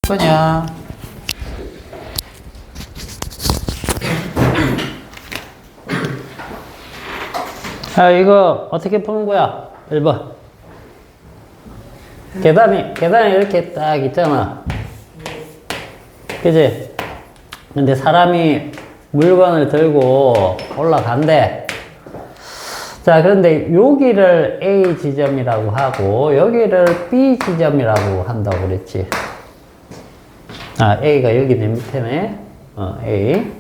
거냐? 아, 이거 어떻게 푸는 거야? 1번. 계단이 이렇게 딱 있잖아. 그지? 근데 사람이 물건을 들고 올라간대. 자, 그런데 여기를 A 지점이라고 하고, 여기를 B 지점이라고 한다고 그랬지. 아, A가 여기 맨 밑에네. A.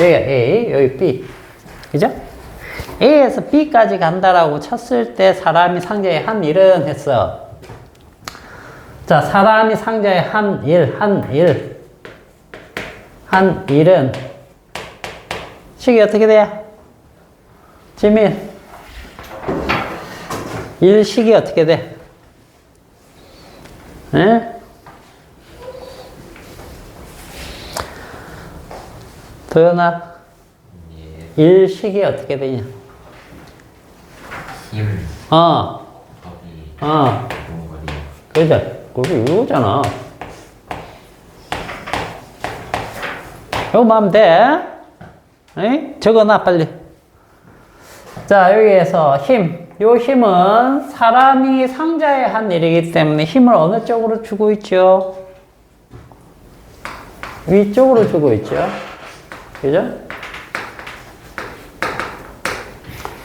여기가 A, 여기 B. 그죠? A에서 B까지 간다라고 쳤을 때 사람이 상자에 한 일은 했어. 자, 사람이 상자에 한 일은 식이 어떻게 돼? 지민. 일식이 어떻게 돼? 에? 도연아. 예. 일식이 어떻게 되냐? 힘. 그래. 그게 이거잖아. 요거 하면 돼. 에이? 적어놔, 빨리. 자, 여기에서 힘. 요 힘은 사람이 상자에 한 일이기 때문에 힘을 어느 쪽으로 주고 있죠? 위쪽으로 주고 있죠? 그죠?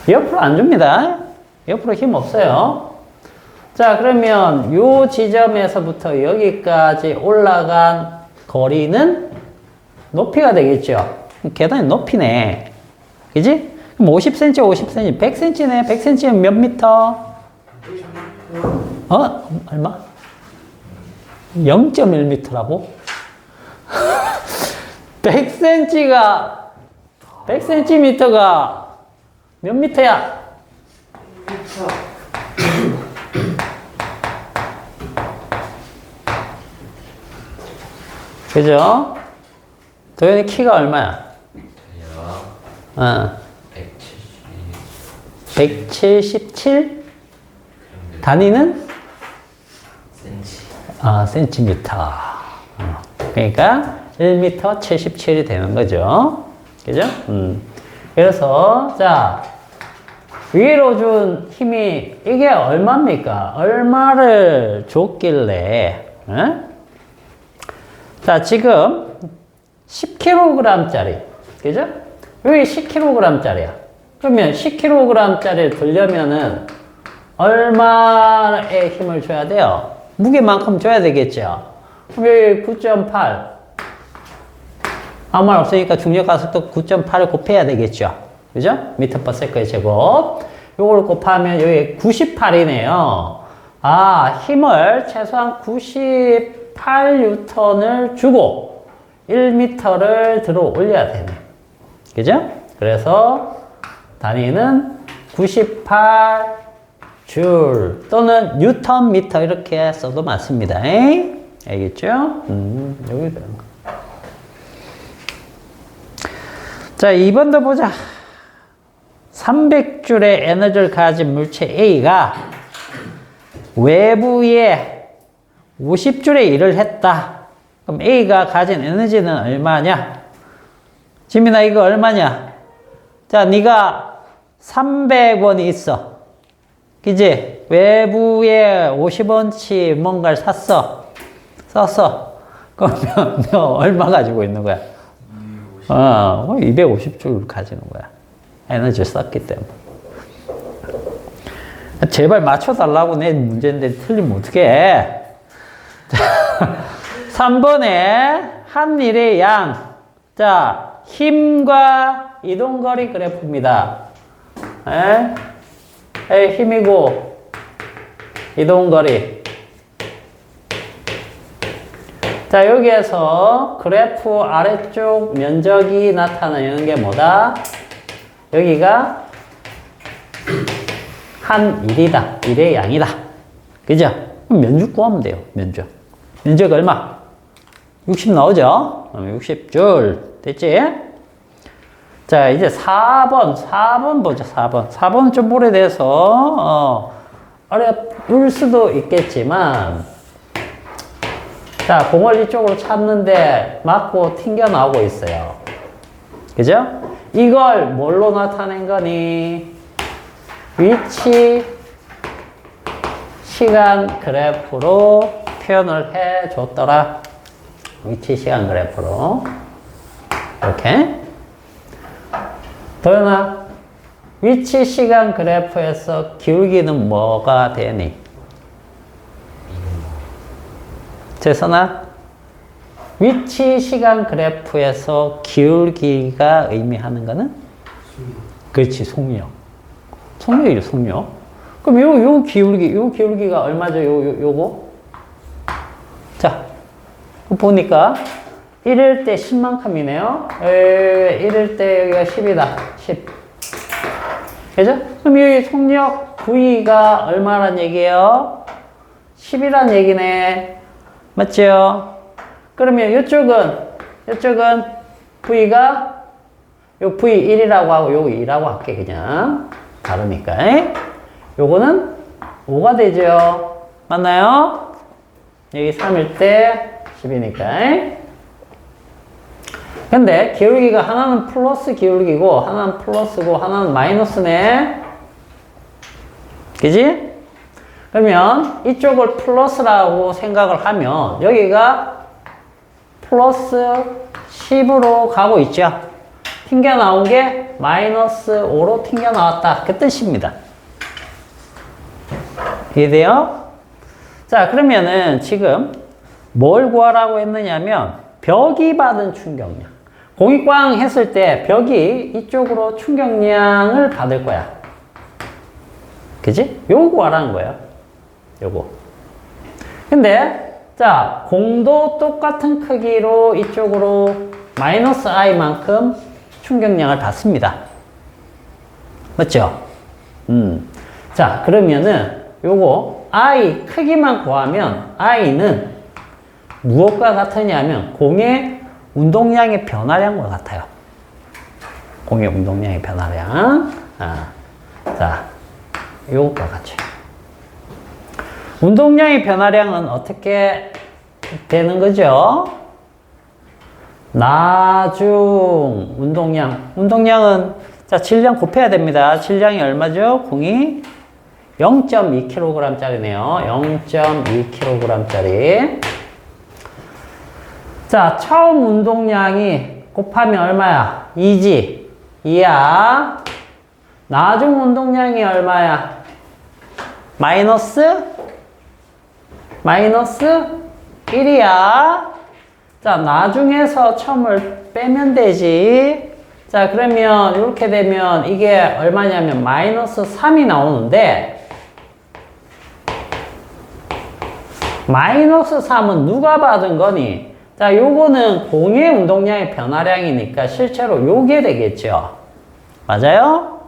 옆으로 안 줍니다. 옆으로 힘 없어요. 자, 그러면 요 지점에서부터 여기까지 올라간 거리는 높이가 되겠죠? 계단이 높이네. 그지? 그럼 50cm, 50cm, 100cm네. 100cm면 몇 미터? 얼마? 0.1m라고? 100cm가 몇 미터야? 그죠? 도현이 키가 얼마야? 저요? 177? 단위는? 센티미터. 그러니까 1m 77이 되는 거죠. 그죠? 그래서, 자, 위로 준 힘이, 이게 얼마입니까? 얼마를 줬길래, 자, 지금 10kg짜리. 그죠? 여기 10kg짜리야. 그러면 10kg짜리를 들려면은 얼마의 힘을 줘야 돼요? 무게만큼 줘야 되겠죠? 그럼 여기 9.8. 아무 말 없으니까 중력 가속도 9.8을 곱해야 되겠죠? 그죠? 미터 퍼 세컨드 제곱. 요걸 곱하면 여기 98이네요. 아, 힘을 최소한 98N을 주고 1m를 들어 올려야 되네. 그죠? 그래서 단위는 98줄 또는 뉴턴 미터 이렇게 써도 맞습니다. 알겠죠? 여기 그런 거. 자, 2번도 보자. 300줄의 에너지를 가진 물체 A가 외부에 50줄의 일을 했다. 그럼 A가 가진 에너지는 얼마냐? 지민아, 이거 얼마냐? 자, 네가 300원이 있어. 그지? 외부에 50원치 뭔가를 샀어. 썼어. 그러면 너 얼마 가지고 있는 거야? 250줄 가지는 거야. 에너지를 썼기 때문에. 제발 맞춰달라고 내 문제인데 틀리면 어떡해. 3번에 한 일의 양. 자, 힘과 이동거리 그래프입니다. 힘이고, 이동거리. 자, 여기에서 그래프 아래쪽 면적이 나타나는 게 뭐다? 여기가 한 일이다. 일의 양이다. 그죠? 그럼 면적 구하면 돼요. 면적. 면적 얼마? 60 나오죠? 60줄. 됐지? 자, 이제 4번 보자, 4번. 4번은 좀 오래돼서, 어려울 수도 있겠지만, 자, 공을 이쪽으로 찾는데 맞고 튕겨 나오고 있어요. 그죠? 이걸 뭘로 나타낸 거니? 위치, 시간 그래프로 표현을 해 줬더라. 위치, 시간 그래프로. 이렇게. 도연아, 위치, 시간 그래프에서 기울기는 뭐가 되니? 재선아, 위치, 시간 그래프에서 기울기가 의미하는 거는? 그렇지, 속력. 속력이죠, 속력. 그럼 요 기울기가 얼마죠? 요거? 자, 보니까 1일 때 10만큼이네요. 1일 때 여기가 10이다. 10. 그죠? 그럼 여기 속력 V가 얼마란 얘기예요? 10이란 얘기네. 맞죠? 그러면 이쪽은 V가 요 V1이라고 하고 요거 2라고 할게, 그냥. 다르니까. 요거는 5가 되죠. 맞나요? 여기 3일 때 10이니까. 근데 기울기가 하나는 플러스 기울기고 하나는 플러스고 하나는 마이너스네. 그지? 그러면 이쪽을 플러스라고 생각을 하면 여기가 플러스 10으로 가고 있죠. 튕겨 나온 게 마이너스 5로 튕겨 나왔다. 그 뜻입니다. 이해돼요? 자, 그러면은 지금 뭘 구하라고 했느냐면 벽이 받은 충격량. 공이 꽝 했을 때 벽이 이쪽으로 충격량을 받을 거야. 그지? 요거 구하라는 거예요. 요거. 근데 자, 공도 똑같은 크기로 이쪽으로 마이너스 i만큼 충격량을 받습니다. 맞죠? 자, 그러면은 요거 i 크기만 구하면 i는 무엇과 같으냐면 공의 운동량의 변화량과 같아요. 공의 운동량의 변화량. 자, 요것과 같죠. 운동량의 변화량은 어떻게 되는 거죠? 나중 운동량. 운동량은 자, 질량 곱해야 됩니다. 질량이 얼마죠? 공이 0.2kg 짜리네요. 0.2kg 짜리. 자, 처음 운동량이 곱하면 얼마야? 2지. 2야. 나중 운동량이 얼마야? 마이너스 1이야. 자, 나중에서 처음을 빼면 되지. 자, 그러면 이렇게 되면 이게 얼마냐면 마이너스 3이 나오는데 마이너스 3은 누가 받은 거니? 자, 요거는 공의 운동량의 변화량이니까 실제로 요게 되겠죠. 맞아요?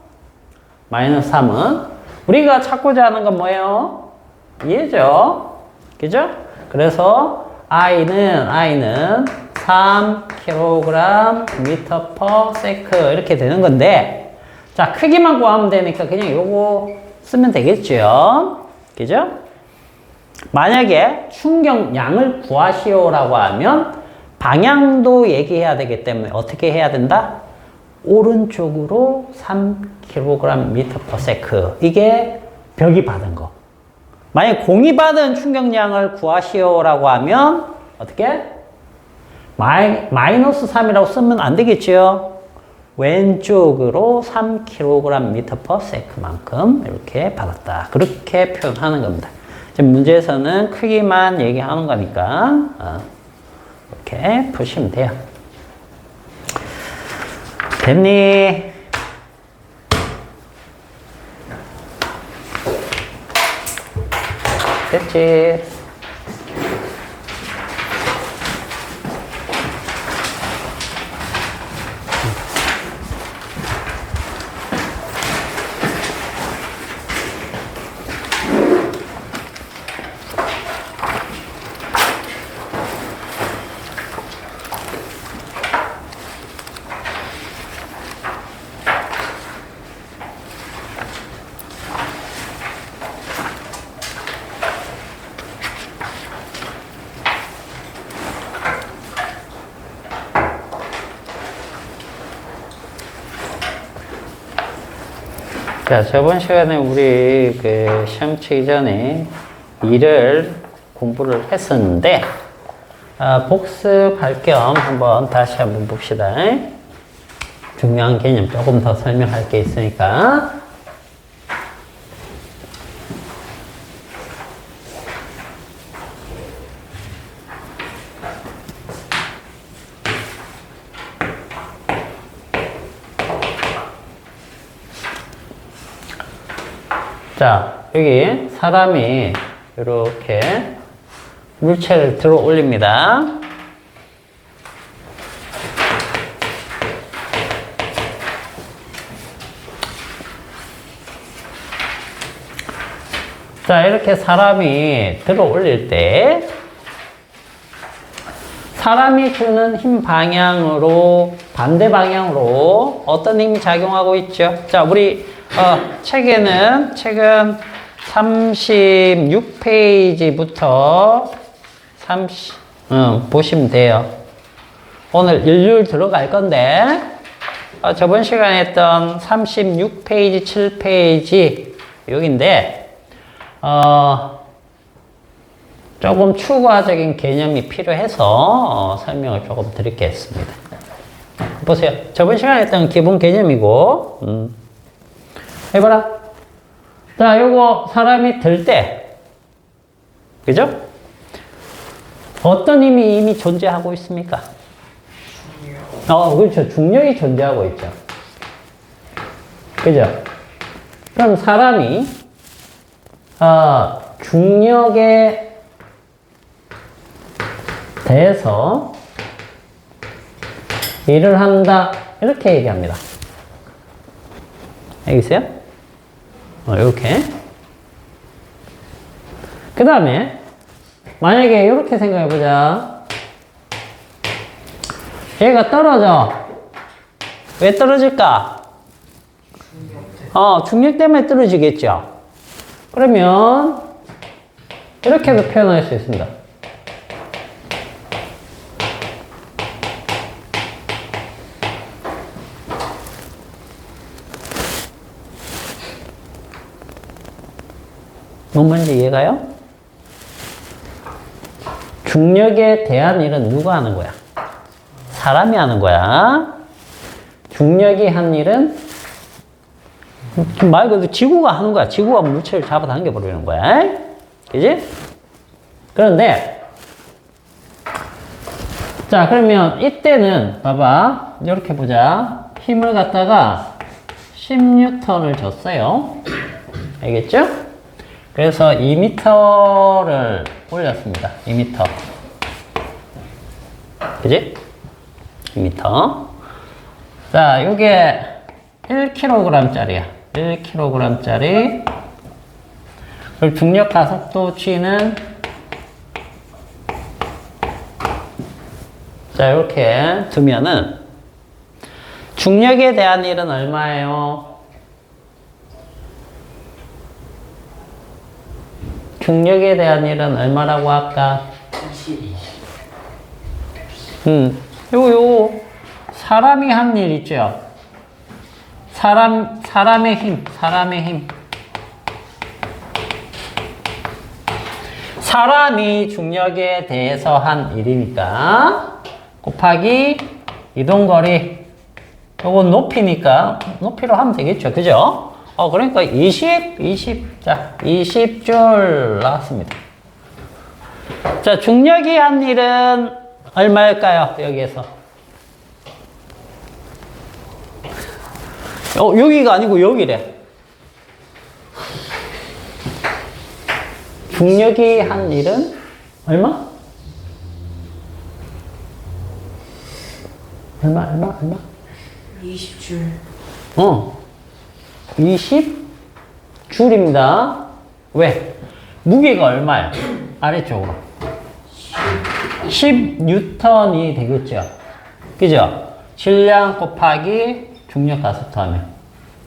마이너스 3은 우리가 찾고자 하는 건 뭐예요? 얘죠. 그죠? 그래서 I는 3kg 미터 퍼 세크 이렇게 되는 건데, 자, 크기만 구하면 되니까 그냥 요거 쓰면 되겠죠. 그죠? 만약에 충격량을 구하시오라고 하면 방향도 얘기해야 되기 때문에 어떻게 해야 된다? 오른쪽으로 3kg 미터 퍼 세크. 이게 벽이 받은 거. 만약 공이 받은 충격량을 구하시오라고 하면 어떻게? 마이너스 3이라고 쓰면 안 되겠죠. 왼쪽으로 3kg 미터 퍼 세크만큼 이렇게 받았다. 그렇게 표현하는 겁니다. 지금 문제에서는 크기만 얘기하는 거니까 이렇게 푸시면 돼요. 됐니? 됐지? 자, 저번 시간에 우리 그 시험 치기 전에 일을 공부를 했었는데, 복습할 겸 다시 한번 봅시다. 중요한 개념 조금 더 설명할 게 있으니까. 자, 여기 사람이 이렇게 물체를 들어 올립니다. 자, 이렇게 사람이 들어 올릴 때 사람이 주는 힘 방향으로 반대 방향으로 어떤 힘이 작용하고 있죠? 자, 우리 책에는 책은 36페이지부터 보시면 돼요. 오늘 일률 들어갈 건데 저번 시간에 했던 36페이지, 7페이지 여기인데 조금 추가적인 개념이 필요해서 설명을 조금 드리겠습니다. 보세요. 저번 시간에 했던 기본 개념이고 해봐라. 자, 요거 사람이 들 때, 그죠? 어떤 힘이 이미 존재하고 있습니까? 그렇죠. 중력이 존재하고 있죠. 그죠? 그럼 사람이, 중력에 대해서 일을 한다. 이렇게 얘기합니다. 알겠어요? 이렇게. 그 다음에, 만약에 이렇게 생각해보자. 얘가 떨어져. 왜 떨어질까? 중력 때문에 떨어지겠죠. 그러면, 이렇게도 표현할 수 있습니다. 뭔 말인지 이해가요? 중력에 대한 일은 누가 하는 거야? 사람이 하는 거야. 중력이 한 일은 말 그대로 지구가 하는 거야. 지구가 물체를 잡아당겨 버리는 거야. 그지? 그런데 자, 그러면 이때는 봐봐. 이렇게 보자. 힘을 갖다가 10N을 줬어요. 알겠죠? 그래서 2m를 올렸습니다. 2m. 그지? 2m. 자, 요게 1kg짜리야. 1kg짜리. 그리고 중력 가속도 g는 자, 이렇게 두면은 중력에 대한 일은 얼마예요? 중력에 대한 일은 얼마라고 할까? 요 사람이 한 일 있죠? 사람의 힘. 사람이 중력에 대해서 한 일이니까 곱하기 이동거리. 요건 높이니까 높이로 하면 되겠죠. 그죠? 그러니까 20. 자, 20줄 나왔습니다. 자, 중력이 한 일은 얼마일까요? 여기에서. 여기가 아니고 여기래. 중력이 한 일은 얼마? 얼마? 20줄. 20줄입니다. 왜? 무게가 얼마야? 아래쪽으로. 10N이 되겠죠. 그죠? 질량 곱하기 중력 가속도 하면.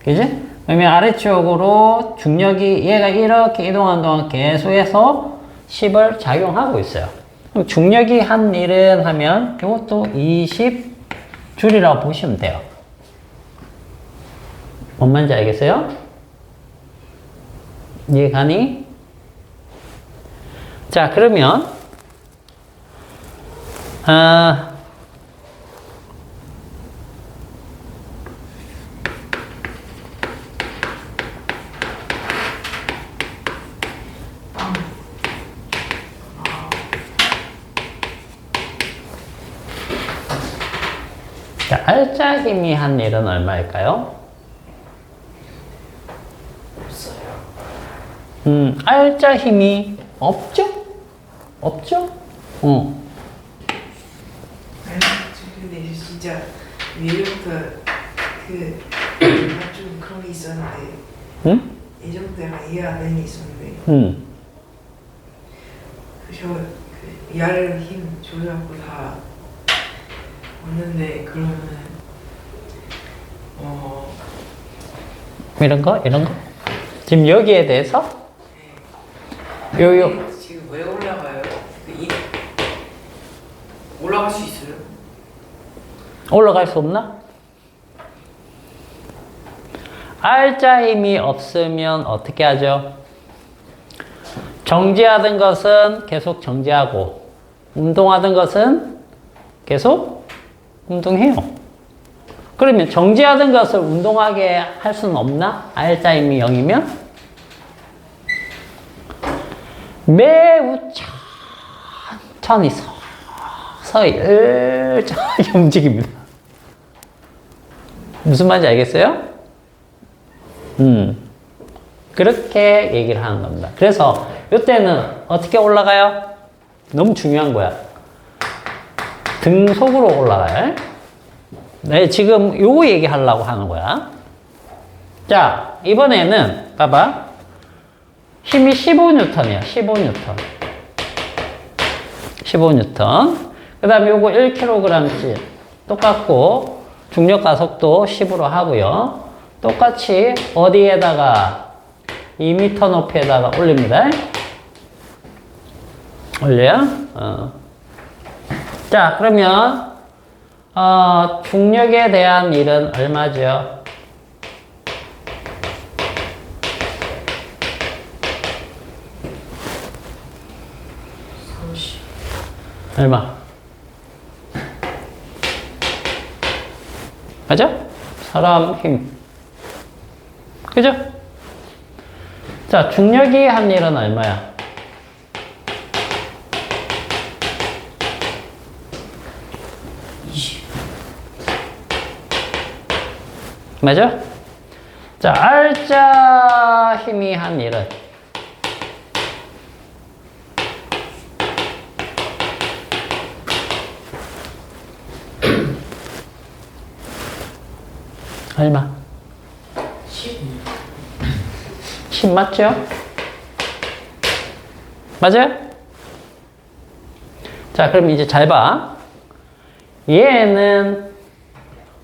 그지? 그러면 아래쪽으로 중력이 얘가 이렇게 이동하는 동안 계속해서 10을 작용하고 있어요. 그럼 중력이 한 일은 하면 이것도 20줄이라고 보시면 돼요. 뭔 말인지 알겠어요? 이해가니? 자, 그러면, 자, 알짜 힘이 한 일은 얼마일까요? 없어요. 알짜 힘이 없죠? 없죠? 근데 진짜 예전부터 좀 그런 게 있었는데 응? 예전부터 약간 이해 안 되는 게 있었는데 응. 그 야를 힘 조절하고 다 왔는데 그러면은 이런 거? 이런 거? 지금 여기에 대해서? 요요. 지금 왜 올라가요? 올라갈 수 있어요? 올라갈 수 없나? 알짜 힘이 없으면 어떻게 하죠? 정지하던 것은 계속 정지하고, 운동하던 것은 계속 운동해요. 그러면 정지하던 것을 운동하게 할 수는 없나? 알짜 힘이 0이면? 매우 천천히 서서히 일정하게 움직입니다. 무슨 말인지 알겠어요? 그렇게 얘기를 하는 겁니다. 그래서 이때는 어떻게 올라가요? 너무 중요한 거야. 등속으로 올라가요. 네, 지금 요거 얘기하려고 하는 거야. 자, 이번에는 봐봐. 힘이 15N이야. 15N. 15N. 그 다음에 요거 1kg씩 똑같고 중력 가속도 10으로 하고요. 똑같이 어디에다가 2m 높이에다가 올립니다. 올려요. 자, 그러면 중력에 대한 일은 얼마죠? 얼마? 맞아? 사람 힘. 그죠? 자, 중력이 한 일은 얼마야? 맞아? 자, 알짜 힘이 한 일은 얼마? 10 맞죠? 맞아요? 자, 그럼 이제 잘 봐. 얘는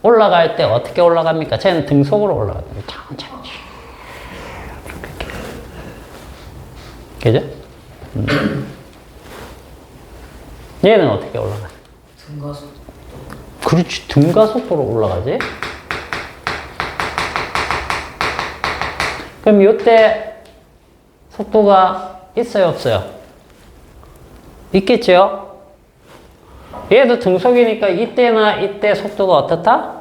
올라갈 때 어떻게 올라갑니까? 쟤는 등속으로 올라갑니다. 천천히. 그죠? 얘는 어떻게 올라가? 등가속. 그렇지, 등가속도로 올라가지. 그럼 이때 속도가 있어요, 없어요? 있겠죠? 얘도 등속이니까 이때나 이때 속도가 어떻다?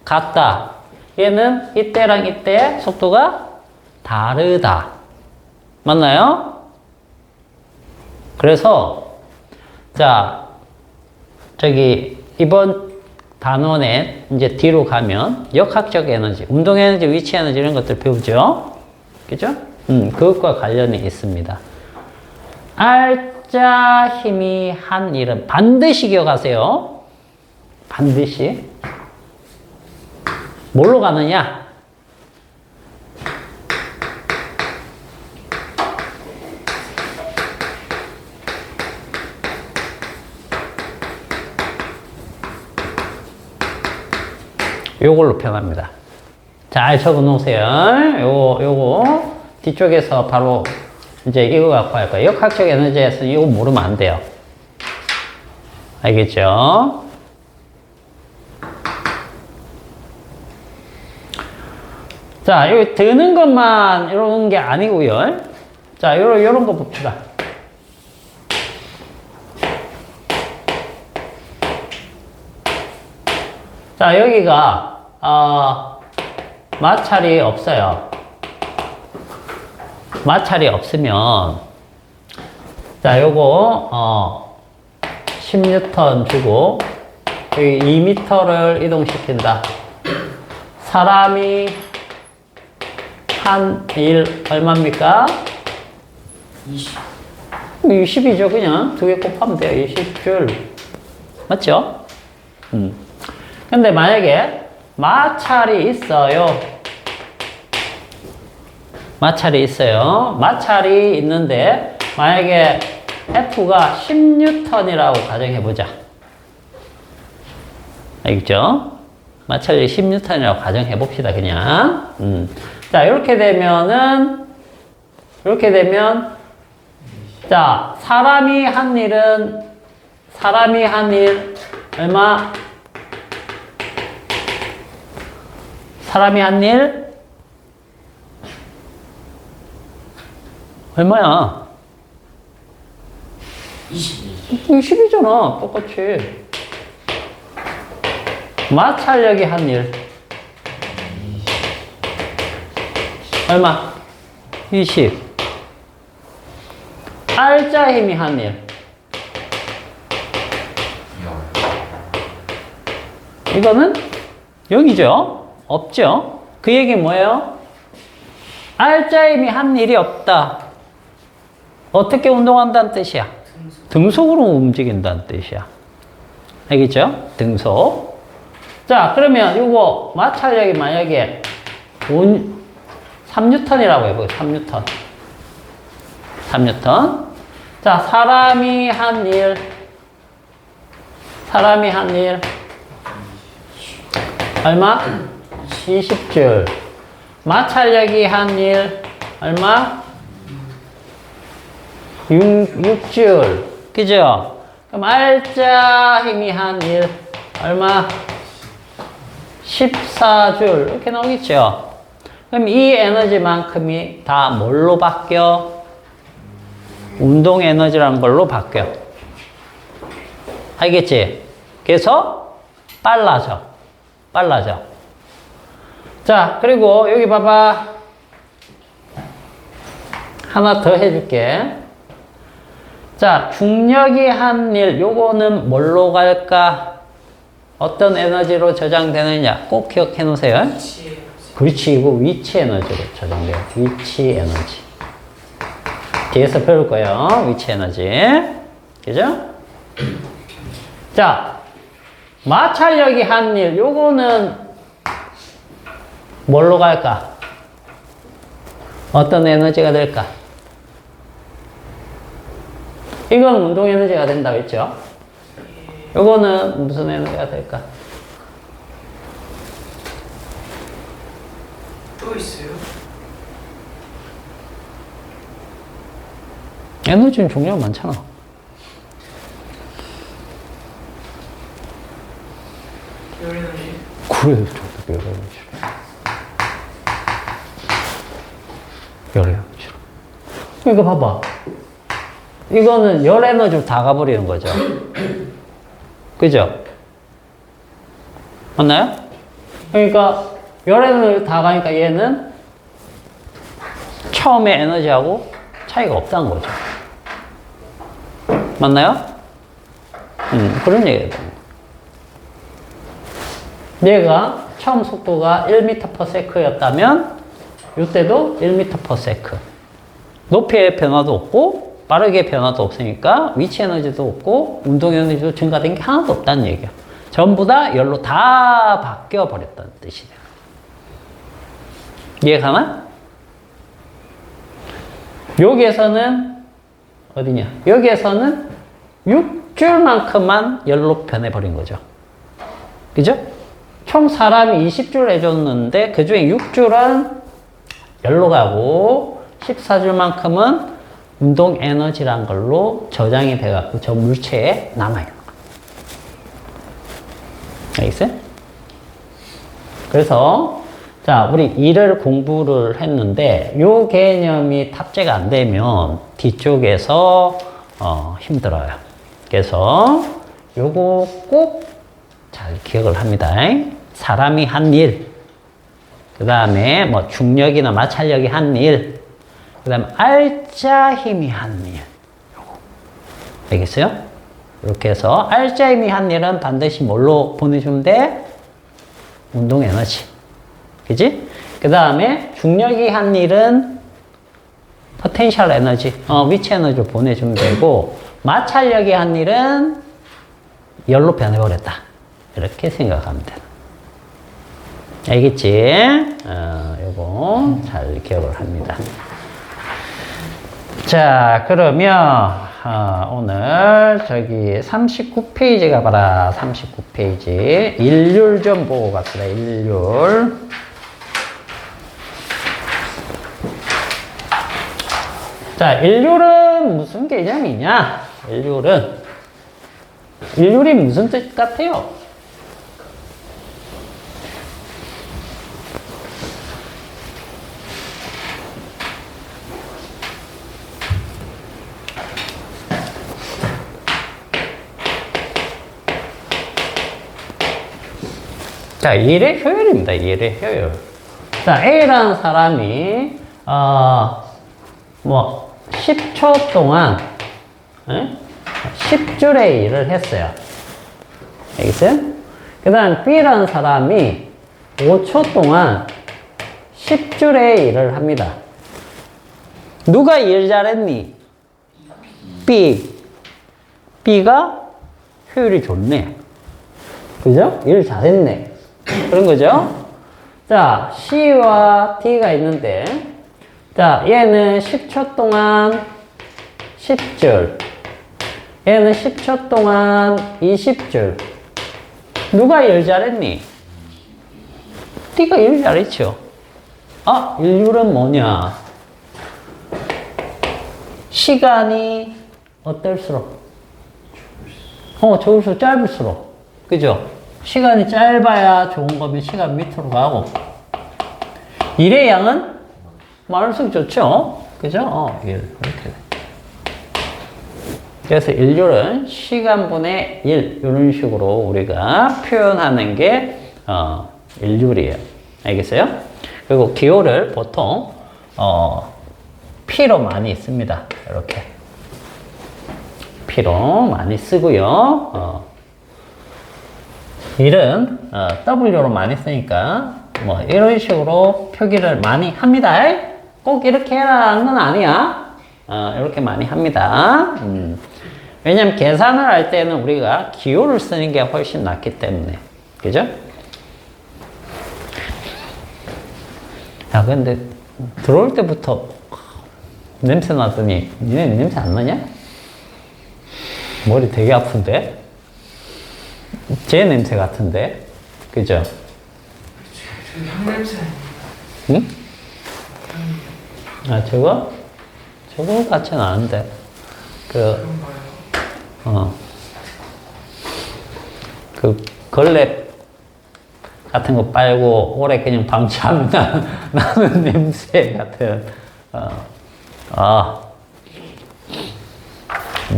같다. 얘는 이때랑 이때 속도가 다르다. 맞나요? 그래서 자, 저기 이번 단원에 이제 뒤로 가면 역학적 에너지, 운동 에너지, 위치 에너지 이런 것들 배우죠. 그죠? 그것과 관련이 있습니다. 알짜 힘이 한 일은 반드시 기억하세요. 반드시. 뭘로 가느냐? 요걸로 표현합니다. 잘 적어 놓으세요. 요거 뒤쪽에서 바로 이제 이거 갖고 할 거예요. 역학적 에너지에서 이거 모르면 안 돼요. 알겠죠? 자, 여기 드는 것만 이런 게 아니고요. 자, 요런 거 봅시다. 자, 여기가, 마찰이 없어요. 마찰이 없으면, 자, 요거, 10N 주고, 여기 2m를 이동시킨다. 사람이 한 일 얼마입니까? 20. 20이죠. 그냥 두 개 곱하면 돼요. 20줄. 맞죠? 근데 만약에 마찰이 있어요. 마찰이 있어요. 마찰이 있는데 만약에 F가 10N이라고 가정해보자. 알겠죠? 마찰이 10N이라고 가정해봅시다. 그냥. 자, 이렇게 되면, 자, 사람이 한 일, 얼마? 사람이 한 일, 얼마야? 20이잖아. 똑같이. 마찰력이 한 일. 얼마? 20. 알자 힘이 한 일. 이거는 0이죠? 없죠? 그 얘기 뭐예요? 알자 힘이 한 일이 없다. 어떻게 운동한다는 뜻이야? 등속으로 움직인다는 뜻이야. 알겠죠? 등속. 자, 그러면 이거 마찰력이 만약에 3N이라고 해보세요. 3N. 3N. 자, 사람이 한 일. 얼마? 20줄. 마찰력이 한 일. 얼마? 6줄. 그죠? 그럼 알자 힘이 한 일. 얼마? 14줄. 이렇게 나오겠죠? 그럼 이 에너지만큼이 다 뭘로 바뀌어? 운동 에너지라는 걸로 바뀌어. 알겠지? 그래서 빨라져. 자, 그리고 여기 봐봐. 하나 더 해줄게. 자, 중력이 한 일, 요거는 뭘로 갈까? 어떤 에너지로 저장되느냐? 꼭 기억해 놓으세요. 그렇지, 이거 위치 에너지로 저장돼요. 위치 에너지. 뒤에서 배울 거예요. 위치 에너지. 그죠? 자, 마찰력이 한 일, 요거는 뭘로 갈까? 어떤 에너지가 될까? 이건 운동 에너지가 된다고 했죠? 요거는 무슨 에너지가 될까? 또 있어요? 에너지는 종류가 많잖아. 열 에너지. 그래, 저도 열 에너지. 열 에너지. 그러니까 봐봐. 이거는 열 에너지로 다 가버리는 거죠. 그죠? 맞나요? 그러니까 열 에너지로 다 가니까 얘는 처음에 에너지하고 차이가 없다는 거죠. 맞나요? 그런 얘기가 됩니다. 얘가 처음 속도가 1m/s였다면 이때도 1m/s. 높이의 변화도 없고 빠르게 변화도 없으니까 위치 에너지도 없고 운동 에너지도 증가된 게 하나도 없다는 얘기야. 전부 다 열로 다 바뀌어 버렸다는 뜻이야. 이해가나? 여기에서는 어디냐? 여기에서는 6줄만큼만 열로 변해버린 거죠. 그죠? 총 사람이 20줄 해줬는데 그 중에 6줄은 열로 가고 14줄만큼은 운동 에너지란 걸로 저장이 돼갖고 저 물체에 남아있는 거예요. 알겠어요? 그래서 자, 우리 일을 공부를 했는데 요 개념이 탑재가 안 되면 뒤쪽에서 힘들어요. 그래서 요거 꼭 잘 기억을 합니다. 사람이 한 일, 그 다음에 뭐 중력이나 마찰력이 한 일, 그 다음에 알짜 힘이 한 일. 알겠어요? 이렇게 해서 알짜 힘이 한 일은 반드시 뭘로 보내주면 돼? 운동 에너지. 그지? 그 다음에 중력이 한 일은 포텐셜 에너지, 위치 에너지로 보내주면 되고, 마찰력이 한 일은 열로 변해버렸다. 이렇게 생각하면 돼. 알겠지? 요거 잘 기억을 합니다. 자, 그러면, 오늘 저기 39페이지 가봐라. 39페이지. 일률 좀 보고 갑시다. 일률. 자, 일률은 무슨 개념이냐? 일률이 무슨 뜻 같아요? 자, 일의 효율입니다. 일의 효율. 자, A라는 사람이, 10초 동안, 10줄의 일을 했어요. 알겠어요? 그 다음 B라는 사람이 5초 동안 10줄의 일을 합니다. 누가 일 잘했니? B. B가 효율이 좋네. 그죠? 일 잘했네. 그런 거죠? 자, C와 D가 있는데, 자, 얘는 10초 동안 10줄. 얘는 10초 동안 20줄. 누가 일 잘했니? D가 일 잘했죠. 아, 일률은 뭐냐? 시간이 어떨수록? 좋을수록 짧을수록. 그죠? 시간이 짧아야 좋은 거면 시간 밑으로 가고, 일의 양은 많을수록 좋죠? 그죠? 일. 이렇게 돼. 그래서 일률은 시간분의 1, 이런 식으로 우리가 표현하는 게, 일률이에요. 알겠어요? 그리고 기호를 보통, P로 많이 씁니다. 이렇게. P로 많이 쓰고요. 일은 W로 많이 쓰니까 뭐 이런 식으로 표기를 많이 합니다. 꼭 이렇게 해라는 건 아니야. 이렇게 많이 합니다. 왜냐면 계산을 할 때는 우리가 기호를 쓰는 게 훨씬 낫기 때문에. 그죠? 야, 근데 들어올 때부터 냄새 나더니 니네 냄새 안 나냐? 머리 되게 아픈데? 제 냄새 같은데? 그죠? 저기 향 냄새. 응? 아, 저거? 저거 같진 않은데. 그런가요? 걸레 같은 거 빨고 오래 그냥 방치하면 나는 냄새 같은,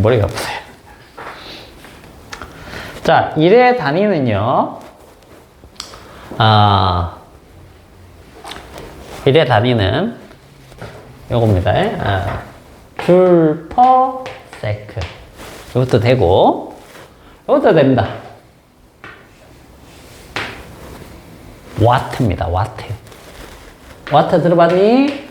머리가 아프세요. 자, 일의 단위는요, 일의 단위는 요겁니다. 줄 per sec. 이것도 되고, 이것도 됩니다. 와트입니다. 와트. 와트 들어봤니? 네.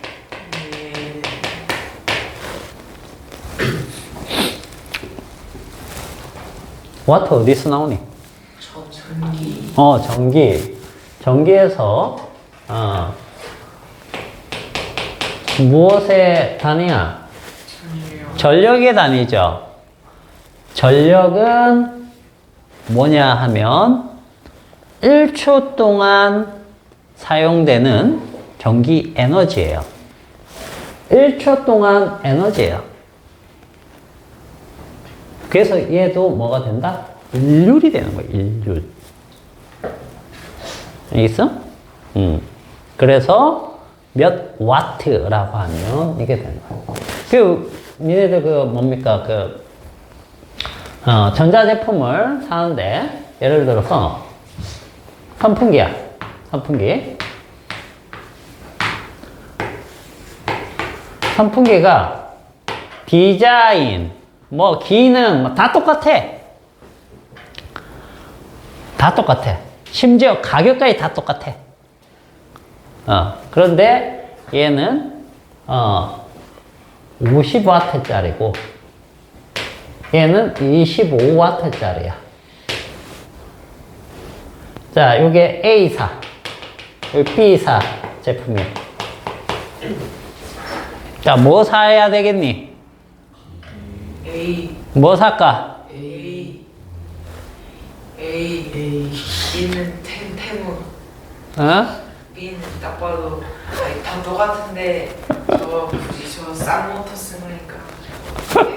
와트 어디서 나오니? 전기. 전기. 전기에서, 무엇의 단위야? 전기요. 전력의 단위죠. 전력은 뭐냐 하면 1초 동안 사용되는 전기 에너지예요. 1초 동안 에너지예요. 그래서 얘도 뭐가 된다? 일률이 되는 거예요. 일률. 알겠어? 그래서 몇 와트라고 하면 이게 되는 거예요. 니네들 뭡니까? 전자제품을 사는데, 예를 들어서, 선풍기야. 선풍기. 선풍기가 디자인, 기능, 다 똑같아. 다 똑같아. 심지어 가격까지 다 똑같아. 그런데 얘는 50W짜리고 얘는 25W짜리야. 자, 요게 A사, 여기 B사 제품이야. 자, 뭐 사야 되겠니? A 뭐 살까? A B는 텐무 B는 딱 봐도 아니, 다 똑같은데 저 굳이 저 싼 모터 쓰니까 텐무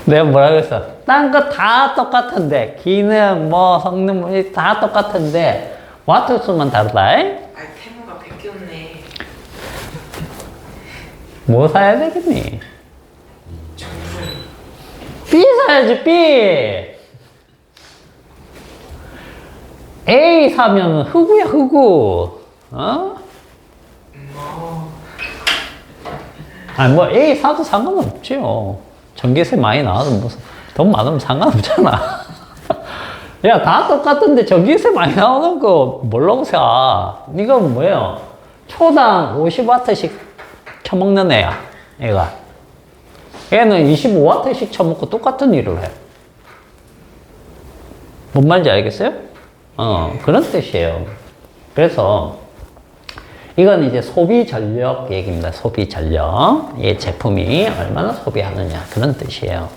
내가 뭐라 그랬어? 딴 거 다 똑같은데 기능 성능 다 똑같은데 와트 수만 다르다. 아니 텐무가 베꼈네. 뭐 사야 되겠니? 정품 B 사야지, B! A 사면 흑우야, 흑우. 아니, A 사도 상관없지요. 전기세 많이 나와도 돈 많으면 상관없잖아. 야, 다 똑같은데 전기세 많이 나오는 거 뭐라고 사? 이건 뭐예요? 초당 50W씩 쳐먹는 애야, 얘가. 얘는 25W씩 쳐먹고 똑같은 일을 해. 뭔 말인지 알겠어요? 그런 뜻이에요. 그래서, 이건 이제 소비 전력 얘기입니다. 소비 전력. 이 제품이 얼마나 소비하느냐. 그런 뜻이에요.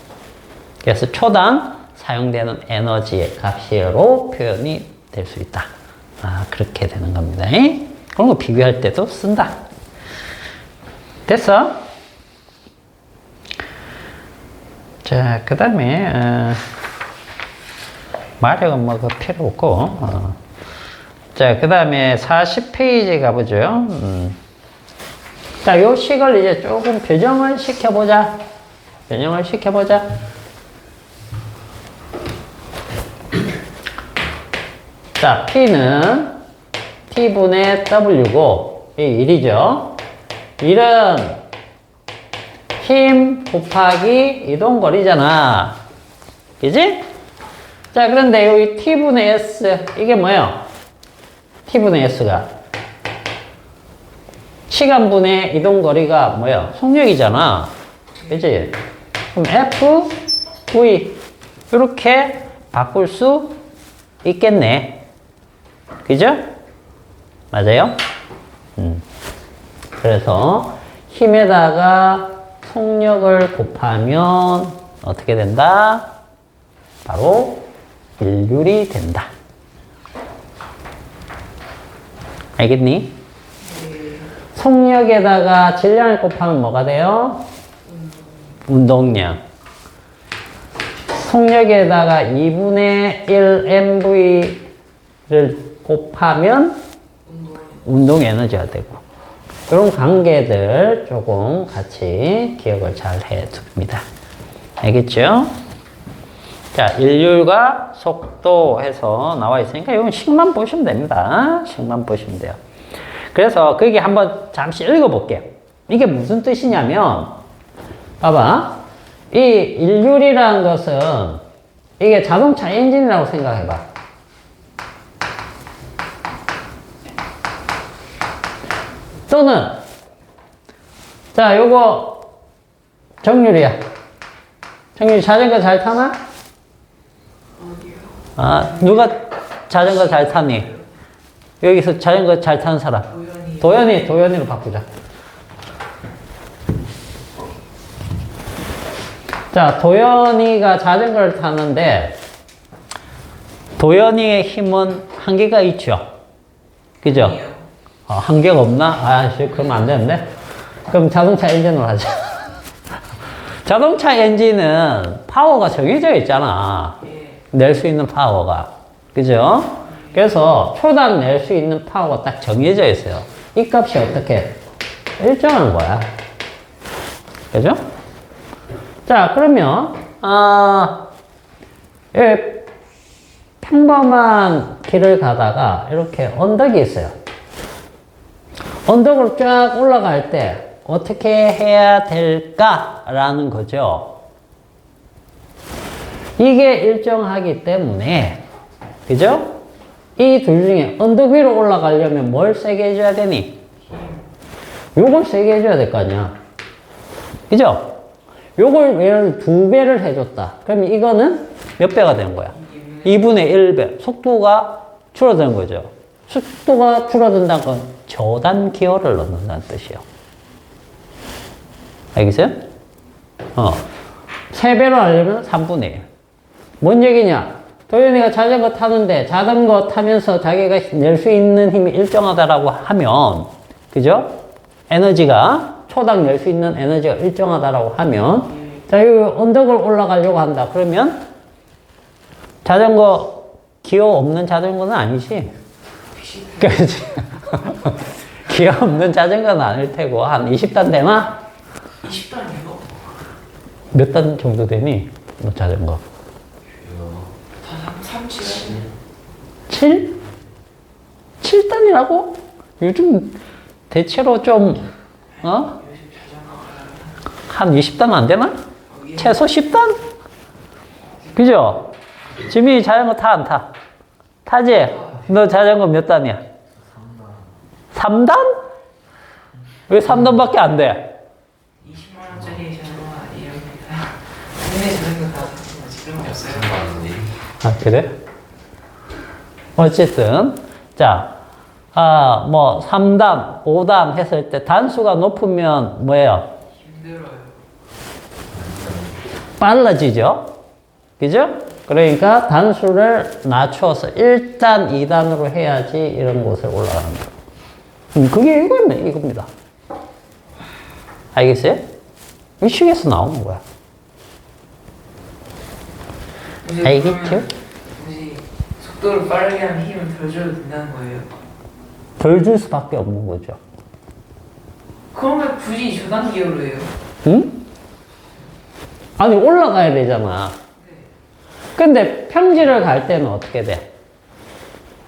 그래서 초당 사용되는 에너지의 값으로 표현이 될 수 있다. 그렇게 되는 겁니다. 그런 거 비교할 때도 쓴다. 됐어? 자, 그 다음에, 마력은 그 필요 없고, 자, 그 다음에 40페이지 가보죠. 자, 요 식을 이제 조금 변형을 시켜보자. 변형을 시켜보자. 자, P는 T분의 W고, 이 1이죠. 1은 힘 곱하기 이동거리잖아. 그지? 자, 그런데 여기 T분의 S, 이게 뭐예요? T분의 S가 시간분의 이동거리가 뭐예요? 속력이잖아. 그치? 그럼 F, V 이렇게 바꿀 수 있겠네. 그죠? 맞아요? 그래서 힘에다가 속력을 곱하면 어떻게 된다? 바로 일률이 된다. 알겠니? 속력에다가 질량을 곱하면 뭐가 돼요? 운동량. 속력에다가 2분의 1 MV를 곱하면 운동 에너지가 되고. 이런 관계들 조금 같이 기억을 잘 해둡니다. 알겠죠? 자, 일률과 속도 해서 나와 있으니까 이건 식만 보시면 됩니다. 식만 보시면 돼요. 그래서 거기 한번 잠시 읽어볼게요. 이게 무슨 뜻이냐면, 봐봐. 이 일률이라는 것은 이게 자동차 엔진이라고 생각해봐. 또는, 자, 요거 정률이야. 정률이 자전거 잘 타나? 누가 자전거 잘 타니? 여기서 자전거 잘 타는 사람. 도연이로 바꾸자. 자, 도연이가 자전거를 타는데, 도연이의 힘은 한계가 있죠? 그죠? 한계가 없나? 그러면 안 되는데? 그럼 자동차 엔진으로 하자. 자동차 엔진은 파워가 정해져 있잖아. 낼 수 있는 파워가. 그죠? 그래서 초당 낼 수 있는 파워가 딱 정해져 있어요. 이 값이 어떻게 일정한 거야. 그죠? 자, 그러면 평범한 길을 가다가 이렇게 언덕이 있어요. 언덕을 쫙 올라갈 때 어떻게 해야 될까라는 거죠. 이게 일정하기 때문에, 그죠? 이 둘 중에 언덕 위로 올라가려면 뭘 세게 해줘야 되니? 요걸 세게 해줘야 될 거 아니야. 그죠? 요걸 얘를 2배를 해줬다. 그러면 이거는 몇 배가 되는 거야? 2분의 1배. 속도가 줄어드는 거죠. 속도가 줄어든다는 건 저단 기어를 넣는다는 뜻이에요. 알겠어요? 3배로 하려면 3분의 1. 뭔 얘기냐? 도현이가 자전거 타는데 자전거 타면서 자기가 낼 수 있는 힘이 일정하다라고 하면, 그죠? 에너지가, 초당 낼 수 있는 에너지가 일정하다라고 하면, 자, 이 언덕을 올라가려고 한다. 그러면 자전거, 기어 없는 자전거는 아니지? 그렇지. 기어 없는 자전거는 아닐 테고, 한 20단 되나? 20단이요? 몇 단 정도 되니? 너 자전거. 37? 7? 7단이라고? 요즘 대체로 좀, 한 20단 안 되나? 최소 10단? 그죠? 지민이 자전거 타, 안 타? 타지? 너 자전거 몇 단이야? 3단? 왜 3단밖에 안 돼? 20만원짜리 자전거 이럽니다. 국내 자전거 다 샀으면 지금 없어요. 아, 그래? 어쨌든, 자, 3단, 5단 했을 때 단수가 높으면 뭐예요? 힘들어요. 빨라지죠? 그죠? 그러니까 단수를 낮춰서 1단, 2단으로 해야지 이런 곳에 올라가는 거예요. 그게 이겁니다. 알겠어요? 이 식에서 나오는 거야. 알겠죠? 굳이 속도를 빠르게 하면 힘을 덜 줘도 된다는 거예요. 덜 줄 수밖에 없는 거죠. 그러면 굳이 저단 기어로 해요? 응? 아니, 올라가야 되잖아. 근데 평지를 갈 때는 어떻게 돼?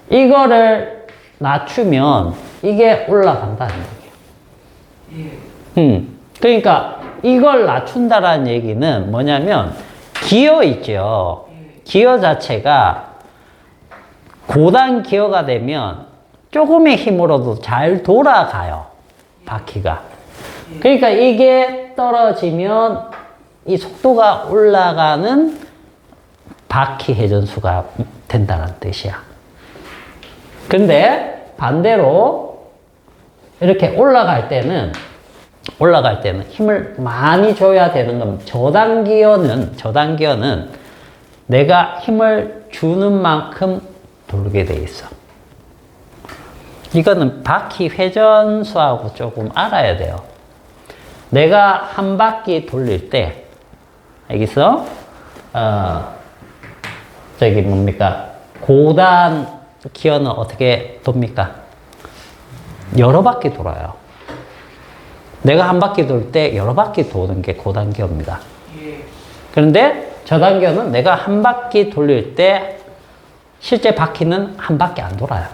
이거를 낮추면 이게 올라간다는 얘기예요. 예. 그러니까 이걸 낮춘다라는 얘기는 뭐냐면 기어 있죠. 기어 자체가 고단 기어가 되면 조금의 힘으로도 잘 돌아가요. 바퀴가. 그러니까 이게 떨어지면 이 속도가 올라가는 바퀴 회전수가 된다는 뜻이야. 근데 반대로 이렇게 올라갈 때는 힘을 많이 줘야 되는 겁니다. 저단 기어는 내가 힘을 주는 만큼 돌게 돼 있어. 이거는 바퀴 회전수하고 조금 알아야 돼요. 내가 한 바퀴 돌릴 때, 알겠어? 고단 기어는 어떻게 돕니까? 여러 바퀴 돌아요. 내가 한 바퀴 돌 때 여러 바퀴 도는 게 고단 기어입니다. 예. 그런데 저단 기어는 내가 한 바퀴 돌릴 때 실제 바퀴는 한 바퀴 안 돌아요.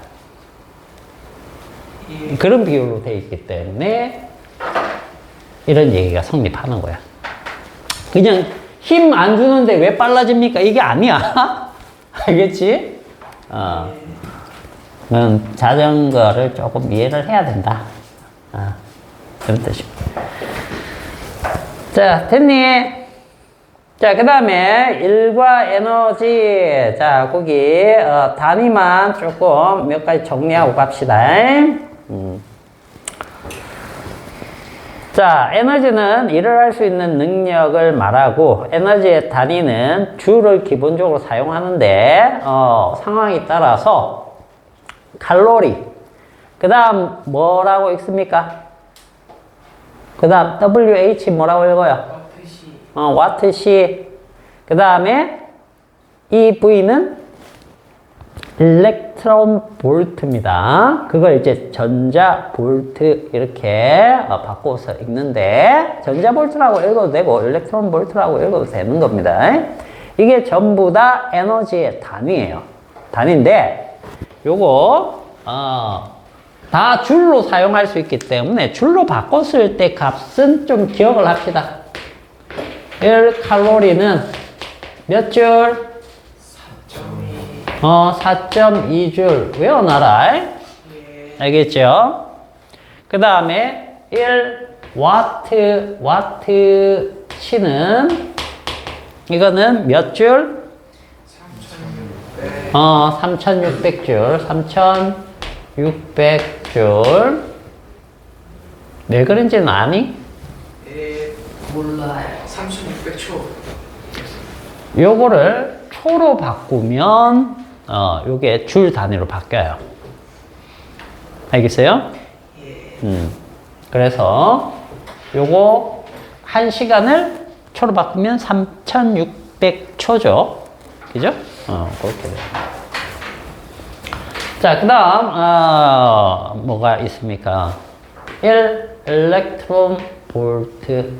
예. 그런 비율로 되어 있기 때문에 이런 얘기가 성립하는 거야. 그냥 힘 안 주는데 왜 빨라집니까? 이게 아니야. 알겠지? 자전거를 조금 이해를 해야 된다. 그런 뜻입니다. 자, 됐니? 자, 그 다음에 일과 에너지. 자, 거기, 단위만 조금 몇 가지 정리하고 갑시다. 자, 에너지는 일을 할 수 있는 능력을 말하고, 에너지의 단위는 주를 기본적으로 사용하는데, 상황에 따라서 칼로리, 그 다음 뭐라고 읽습니까? 그 다음 WH 뭐라고 읽어요? 와트시. 그 다음에 이 V는 일렉트론 볼트입니다. 그걸 이제 전자 볼트 이렇게 바꿔서 읽는데 전자 볼트라고 읽어도 되고 일렉트론 볼트라고 읽어도 되는 겁니다. 이게 전부 다 에너지의 단위예요. 단위인데 요거 다 줄로 사용할 수 있기 때문에 줄로 바꿨을 때 값은 좀 기억을 합시다. 1칼로리는 몇 줄? 4.2줄 외워놔라. 알겠죠? 그 다음에 1와트, 와트치는 이거는 몇 줄? 3,600줄. 3,600줄. 왜 그런지는 아니? 몰라요. 3,600초. 요거를 초로 바꾸면 요게 줄 단위로 바뀌어요. 알겠어요? 그래서 요거 1시간을 초로 바꾸면 3,600초죠. 그죠? 그렇게 돼요. 자, 그 다음, 뭐가 있습니까? 1 일렉트론 볼트.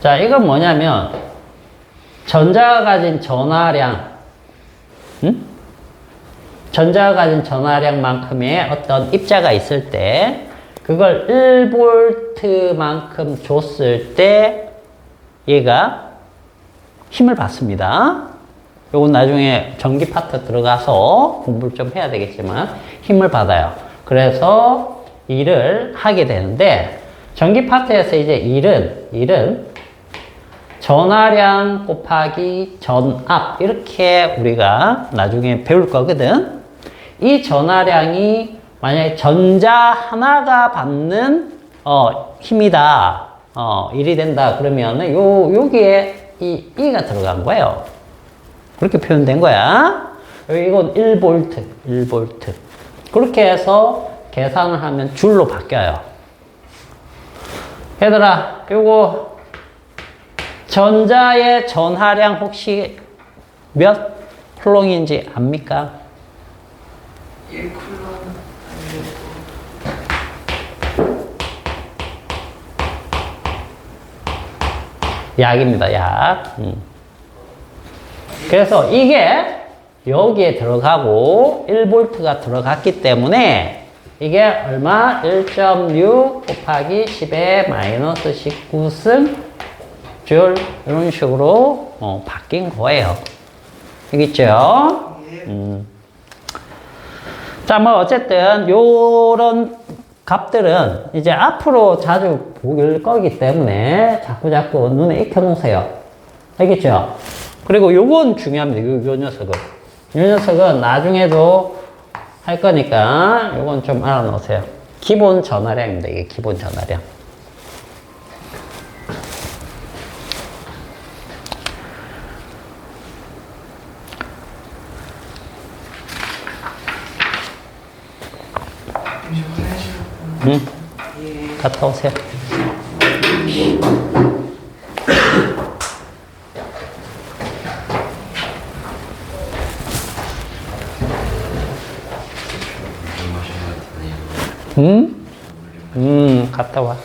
자, 이건 뭐냐면, 전자가 가진 전하량, 전자가 가진 전하량만큼의 어떤 입자가 있을 때, 그걸 1볼트만큼 줬을 때, 얘가 힘을 받습니다. 요건 나중에 전기 파트 들어가서 공부를 좀 해야 되겠지만, 힘을 받아요. 그래서 일을 하게 되는데, 전기 파트에서 이제 일은 전하량 곱하기 전압 이렇게 우리가 나중에 배울 거거든. 이 전하량이 만약에 전자 하나가 받는 힘이다. 일이 된다 그러면은 여기에 이 E가 들어간 거예요. 그렇게 표현된 거야. 이건 1볼트. 그렇게 해서 계산을 하면 줄로 바뀌어요. 얘들아, 요거 전자의 전하량 혹시 몇 쿨롱인지 압니까? 1쿨롱 약입니다, 약. 그래서 이게 여기에 들어가고 1볼트가 들어갔기 때문에 이게 얼마? 1.6 곱하기 10의 마이너스 19승 줄 이런 식으로 바뀐 거예요. 알겠죠? 자, 뭐 어쨌든 요런 값들은 이제 앞으로 자주 보일 거기 때문에 자꾸 눈에 익혀놓으세요. 알겠죠? 그리고 요건 중요합니다. 요 녀석은. 요 녀석은 나중에도 할 거니까 요건 좀 알아놓으세요. 기본 전하량입니다. 이게 기본 전하량. 갔다 오세요. 갔다 와.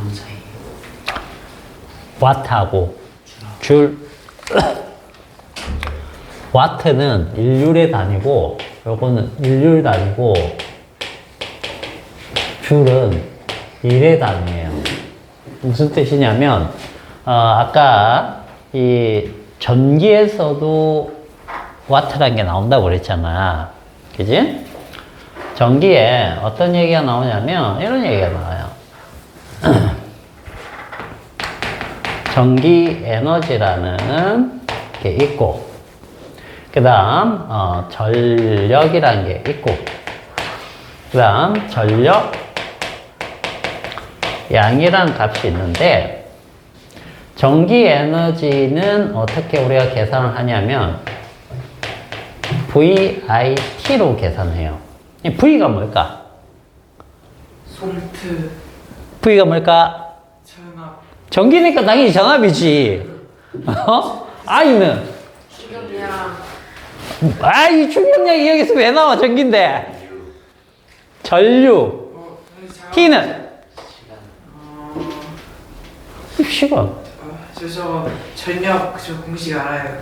뭔 차이? 와트하고 줄. 와트는 일률의 단위고, 요거는 일률 단위고, 줄은 일의 단위예요. 무슨 뜻이냐면, 아까 이 전기에서도 와트라는 게 나온다고 그랬잖아. 그지? 전기에 어떤 얘기가 나오냐면, 이런 얘기가 나와요. 전기 에너지라는 게 있고, 그 다음, 전력이라는 게 있고, 그 다음, 전력 양이라는 값이 있는데, 전기 에너지는 어떻게 우리가 계산을 하냐면, VIT로 계산해요. 이 V가 뭘까? 솔트, V가 뭘까? 전압, 전기니까 당연히 전압이지. I는? 충격량, 이 충격량이 여기서 왜 나와? 전기인데. 전류. T는? 시간. 저 전력 저 공식 알아요.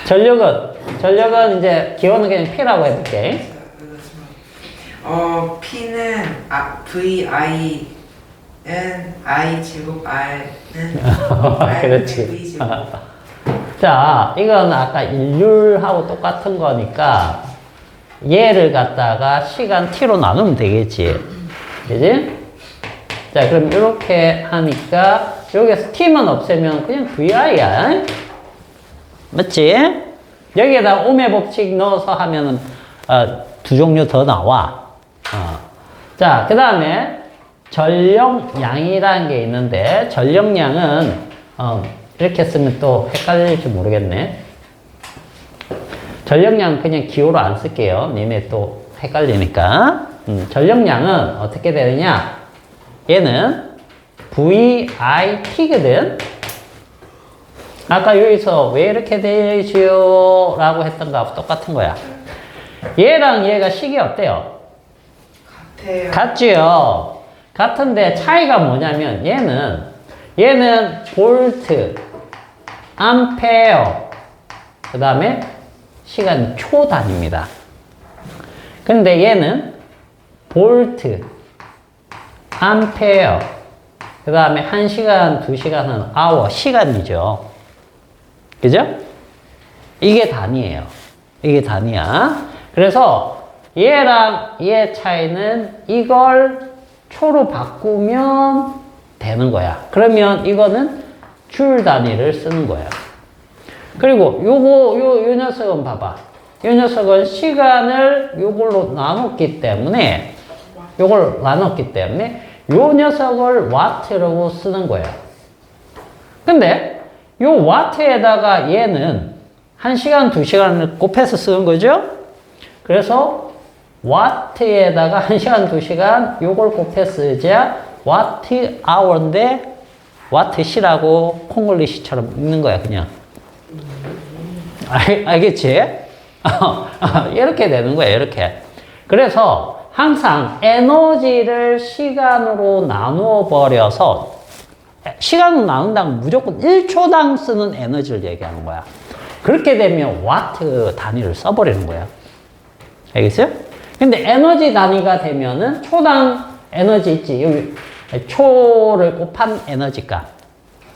전력은 이제 기호는 그냥 P라고 해볼게. P는 VI N I 제곱 R는 그렇지. V 제곱. 자, 이건 아까 일률하고 똑같은 거니까 얘를 갖다가 시간 t로 나누면 되겠지. 그지? 자, 그럼 이렇게 하니까 여기에서 t만 없애면 그냥 vi야. 맞지? 여기에다 오매 법칙 넣어서 하면은 두 종류 더 나와. 자, 그 다음에 전력량이라는 게 있는데, 전력량은 이렇게 쓰면 또 헷갈릴지 모르겠네. 전력량 그냥 기호로 안 쓸게요. 님의 또 헷갈리니까. 전력량은 어떻게 되느냐? 얘는 VIT거든. 아까 여기서 왜 이렇게 되지요? 라고 했던 거하고 똑같은 거야. 얘랑 얘가 식이 어때요? 같아요. 같지요? 같은데 차이가 뭐냐면 얘는 볼트, 암페어, 그 다음에 시간 초 단위입니다. 근데 얘는 볼트, 암페어, 그 다음에 1시간, 2시간은 아워, 시간이죠. 그죠? 이게 단위예요. 이게 단위야. 그래서 얘랑 얘 차이는 이걸 초로 바꾸면 되는 거야. 그러면 이거는 줄 단위를 쓰는 거야. 그리고 요 녀석은 봐봐. 요 녀석은 시간을 요걸로 나눴기 때문에, 요 녀석을 와트라고 쓰는 거야. 근데 요 와트에다가 얘는 1시간, 2시간을 곱해서 쓰는 거죠? 그래서 와트에다가 1시간, 2시간 요걸 곱해 쓰자 와트 아워인데 와트시라고 콩글리시처럼 읽는 거야, 그냥. 알겠지? 이렇게 되는 거야, 이렇게. 그래서 항상 에너지를 시간으로 나누어 버려서, 시간으로 나눈다면 무조건 1초당 쓰는 에너지를 얘기하는 거야. 그렇게 되면 와트 단위를 써버리는 거야. 알겠어요? 근데 에너지 단위가 되면은 초당 에너지 있지. 여기 초를 곱한 에너지 값.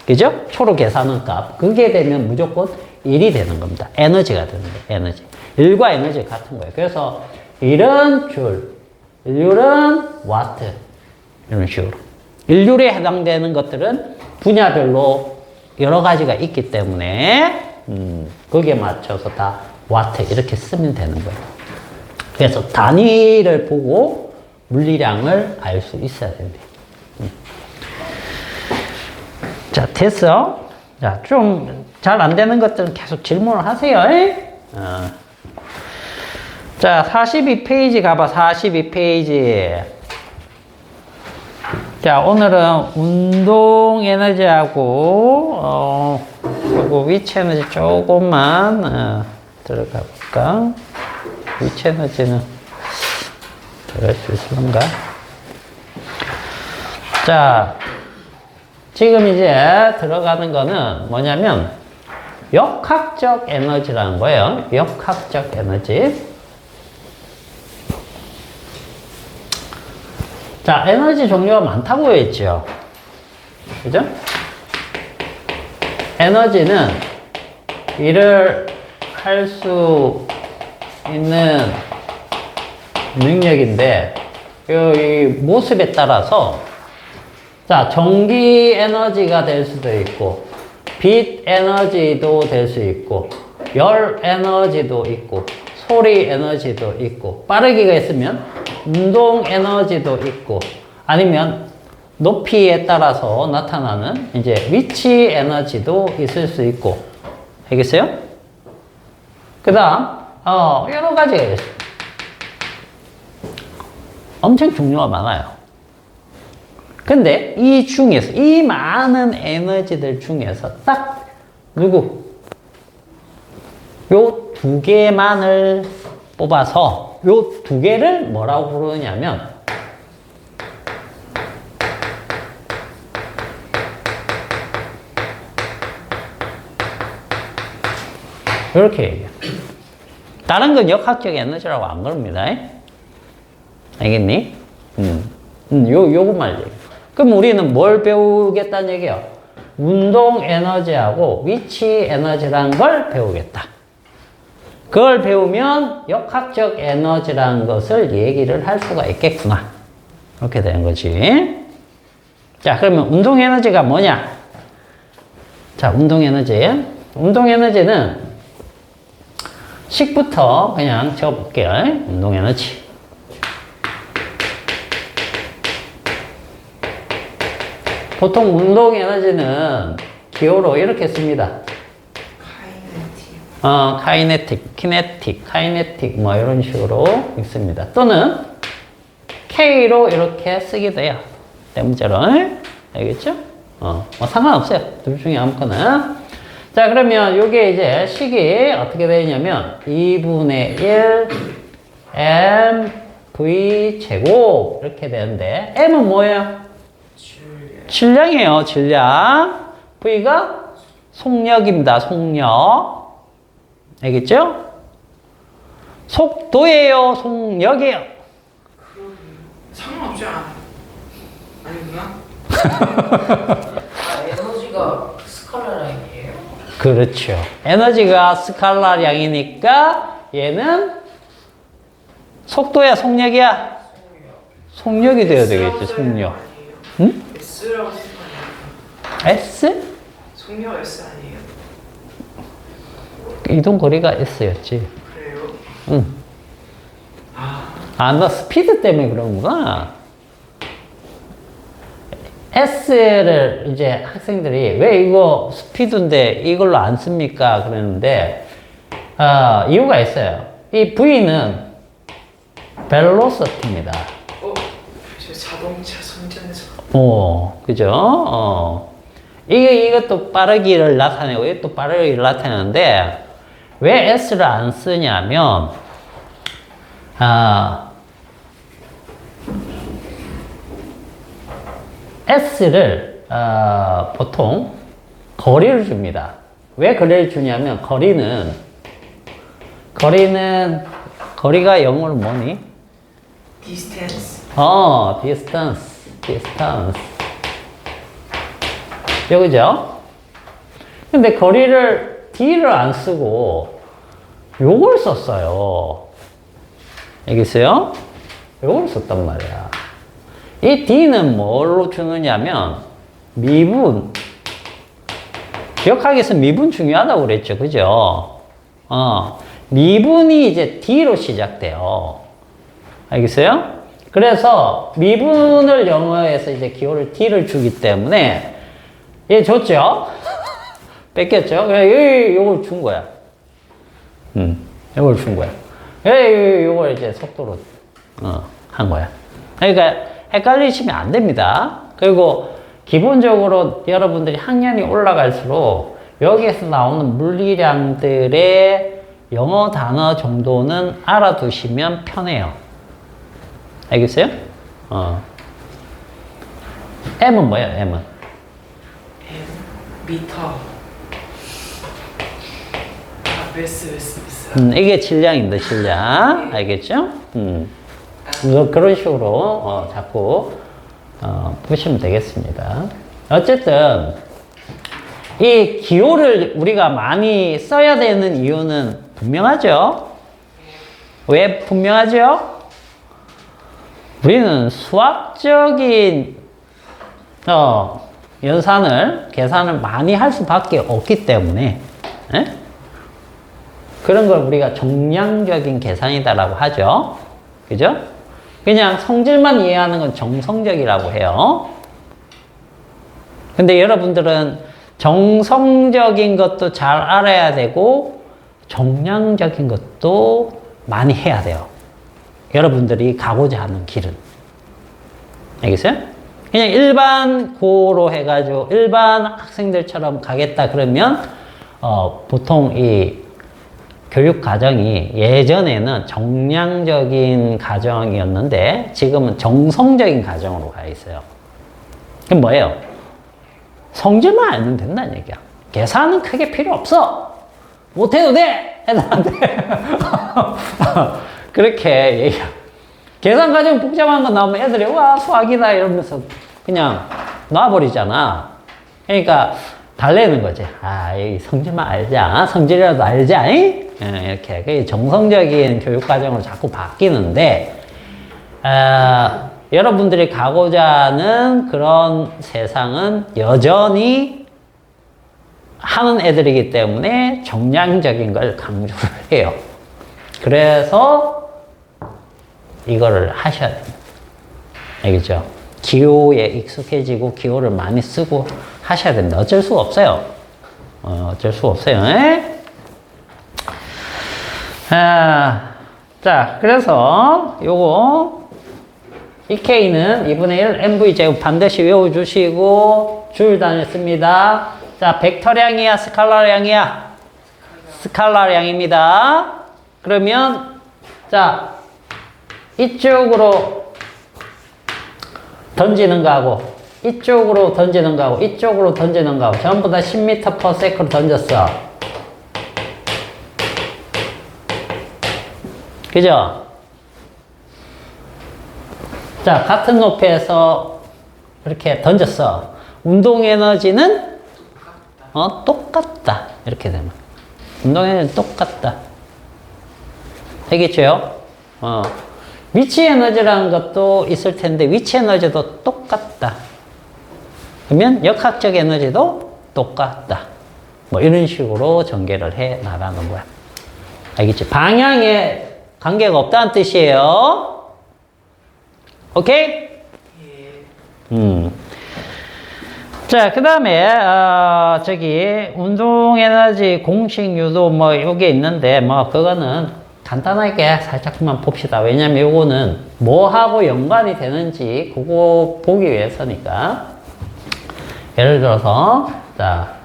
그죠? 초로 계산한 값. 그게 되면 무조건 1이 되는 겁니다. 에너지가 되는 거예요. 에너지. 1과 에너지가 같은 거예요. 그래서 1은 줄, 일률은 와트. 이런 식으로. 일률에 해당되는 것들은 분야별로 여러 가지가 있기 때문에 거기에 맞춰서 다 와트 이렇게 쓰면 되는 거예요. 그래서 단위를 보고 물리량을 알 수 있어야 된대. 자, 됐어? 자, 좀 잘 안 되는 것들은 계속 질문을 하세요. 자, 42페이지 가봐, 42페이지. 자, 오늘은 운동 에너지하고, 그리고 위치 에너지 조금만, 들어가 볼까? 위치 에너지는 들어갈 수 있을런가? 자, 지금 이제 들어가는 거는 뭐냐면 역학적 에너지라는 거예요. 역학적 에너지. 자, 에너지 종류가 많다고 했죠. 그죠? 에너지는 일을 할 수 있는 능력인데, 이 모습에 따라서, 자, 전기 에너지가 될 수도 있고, 빛 에너지도 될 수 있고, 열 에너지도 있고, 소리 에너지도 있고, 빠르기가 있으면 운동 에너지도 있고, 아니면 높이에 따라서 나타나는 이제 위치 에너지도 있을 수 있고, 알겠어요? 그 다음, 여러 가지가 있어요. 엄청 종류가 많아요. 근데 이 중에서, 이 많은 에너지들 중에서 딱, 누구? 요 두 개만을 뽑아서, 요 두 개를 뭐라고 부르냐면, 이렇게 얘기해요. 다른 건 역학적 에너지라고 안 부릅니다. 알겠니? 요것만 얘기해. 그럼 우리는 뭘 배우겠다는 얘기예요? 운동 에너지하고 위치 에너지라는 걸 배우겠다. 그걸 배우면 역학적 에너지라는 것을 얘기를 할 수가 있겠구나. 그렇게 되는 거지. 자, 그러면 운동 에너지가 뭐냐? 자, 운동 에너지. 운동 에너지는 식부터 그냥 적어볼게요. 운동 에너지. 보통 운동 에너지는 기호로 이렇게 씁니다. 카이네틱, 키네틱, 카이네틱, 뭐 이런 식으로 읽습니다. 또는 K로 이렇게 쓰기도 해요. 대문자로. 알겠죠? 뭐 상관없어요. 둘 중에 아무거나. 자, 그러면 요게 이제 식이 어떻게 되냐면 2분의 1 mv 제곱 이렇게 되는데 m은 뭐예요? 질량이에요. 질량. v가 속력입니다. 속력. 알겠죠? 속도예요. 속력이에요. 상관없지 않아? 아니구나? 에너지가 스칼라라인이에요? 그렇죠. 에너지가 스칼라량이니까 얘는 속도야, 속력이야? 속력이 되어야 되겠죠, 속력. 응? S라고 쓰는 거 아니에요? S? 속력 S 아니에요? 이동 거리가 S였지. 그래요? 응. 너 스피드 때문에 그런구나. S를 이제 학생들이 왜 이거 스피드인데 이걸로 안 씁니까? 그러는데, 이유가 있어요. 이 V는 벨로시티입니다. 저 자동차 선전에서. 그죠? 이것도 빠르기를 나타내고, 이것도 빠르기를 나타내는데, 왜 S를 안 쓰냐면, S를 보통 거리를 줍니다. 왜 거리를 주냐면 거리가 영어로 뭐니? Distance. distance. 여기죠? 근데 거리를 D를 안 쓰고 요걸 썼어요. 알겠어요? 요걸 썼단 말이야. 이 D는 뭘로 주느냐면 미분. 기억하기 위해서 미분 중요하다고 그랬죠. 그죠? 미분이 이제 D로 시작돼요. 알겠어요? 그래서 미분을 영어에서 이제 기호를 D를 주기 때문에 얘 줬죠? 뺏겼죠? 그래, 요걸 준 거야. 요걸 준 거야. 요걸 이제 속도로, 한 거야. 그러니까 헷갈리시면 안 됩니다. 그리고 기본적으로 여러분들이 학년이 올라갈수록 여기에서 나오는 물리량들의 영어 단어 정도는 알아두시면 편해요. 알겠어요? M은 뭐예요, M은? M 미터. 아, 메스. 이게 질량입니다, 질량. 알겠죠? 그런 식으로, 자꾸, 보시면 되겠습니다. 어쨌든, 이 기호를 우리가 많이 써야 되는 이유는 분명하죠? 왜 분명하죠? 우리는 수학적인, 계산을 많이 할 수밖에 없기 때문에, 에? 그런 걸 우리가 정량적인 계산이다라고 하죠. 그죠? 그냥 성질만 이해하는 건 정성적이라고 해요. 근데 여러분들은 정성적인 것도 잘 알아야 되고, 정량적인 것도 많이 해야 돼요. 여러분들이 가고자 하는 길은. 알겠어요? 그냥 일반 고로 해가지고 일반 학생들처럼 가겠다 그러면, 보통 이 교육 과정이 예전에는 정량적인 과정이었는데 지금은 정성적인 과정으로 가 있어요. 그럼 뭐예요? 성질만 알면 된다는 얘기야. 계산은 크게 필요 없어. 못해도 돼! 애들한테. 그렇게 얘기해. 계산 과정 복잡한 거 나오면 애들이 와 수학이다 이러면서 그냥 놔버리잖아. 그러니까 달래는 거지. 아, 이 성질만 알자. 성질이라도 알자. 이렇게. 그 정성적인 교육 과정으로 자꾸 바뀌는데, 여러분들이 가고자 하는 그런 세상은 여전히 하는 애들이기 때문에 정량적인 걸 강조를 해요. 그래서 이거를 하셔야 됩니다. 알겠죠? 기호에 익숙해지고 기호를 많이 쓰고 하셔야 됩니다. 어쩔 수 없어요. 어쩔 수 없어요. 자, 그래서 요거 이 K는 2분의 1 MV 제곱 반드시 외워주시고 줄단을 씁니다. 자, 벡터량이야, 스칼라량이야? 스칼라량입니다. 그러면 자, 이쪽으로 던지는 거하고 이쪽으로 던지는 거하고 이쪽으로 던지는 거하고 전부 다 10m/s로 던졌어. 그죠? 자, 같은 높이에서 이렇게 던졌어. 운동 에너지는 똑같다. 이렇게 되면 운동 에너지는 똑같다. 알겠죠? 위치 에너지라는 것도 있을 텐데 위치 에너지도 똑같다. 그러면 역학적 에너지도 똑같다. 뭐 이런 식으로 전개를 해 나가는 거야. 알겠지? 방향에 관계가 없다는 뜻이에요. 오케이? 자, 그 다음에, 저기, 운동 에너지 공식 유도 뭐, 요게 있는데, 뭐, 그거는 간단하게 살짝만 봅시다. 왜냐면 요거는 뭐하고 연관이 되는지, 그거 보기 위해서니까. 예를 들어서, 자,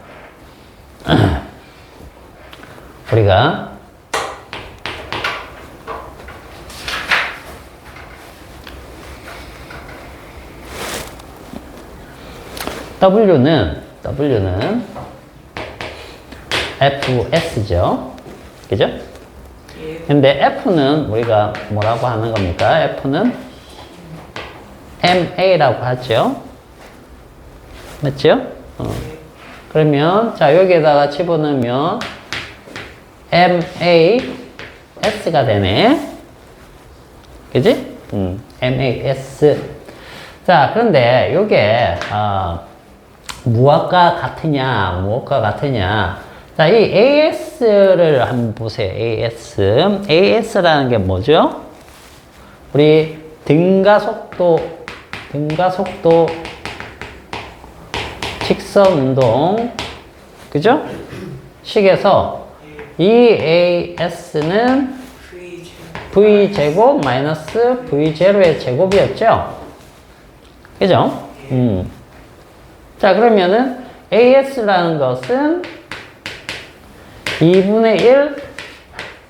우리가, W는 FS죠. 그죠? 근데 F는 우리가 뭐라고 하는 겁니까? F는 MA라고 하죠. 맞죠? 그러면, 자, 여기에다가 집어넣으면 MAS가 되네. 그지? MAS. 자, 그런데 요게, 무엇과 같으냐? 자, 이 AS를 한번 보세요. AS라는 게 뭐죠? 우리 등가속도, 직선운동, 그죠? 식에서 이 AS는 V제곱 마이너스 V0의 제곱이었죠? 그죠? 자, 그러면은 AS라는 것은 2분의 1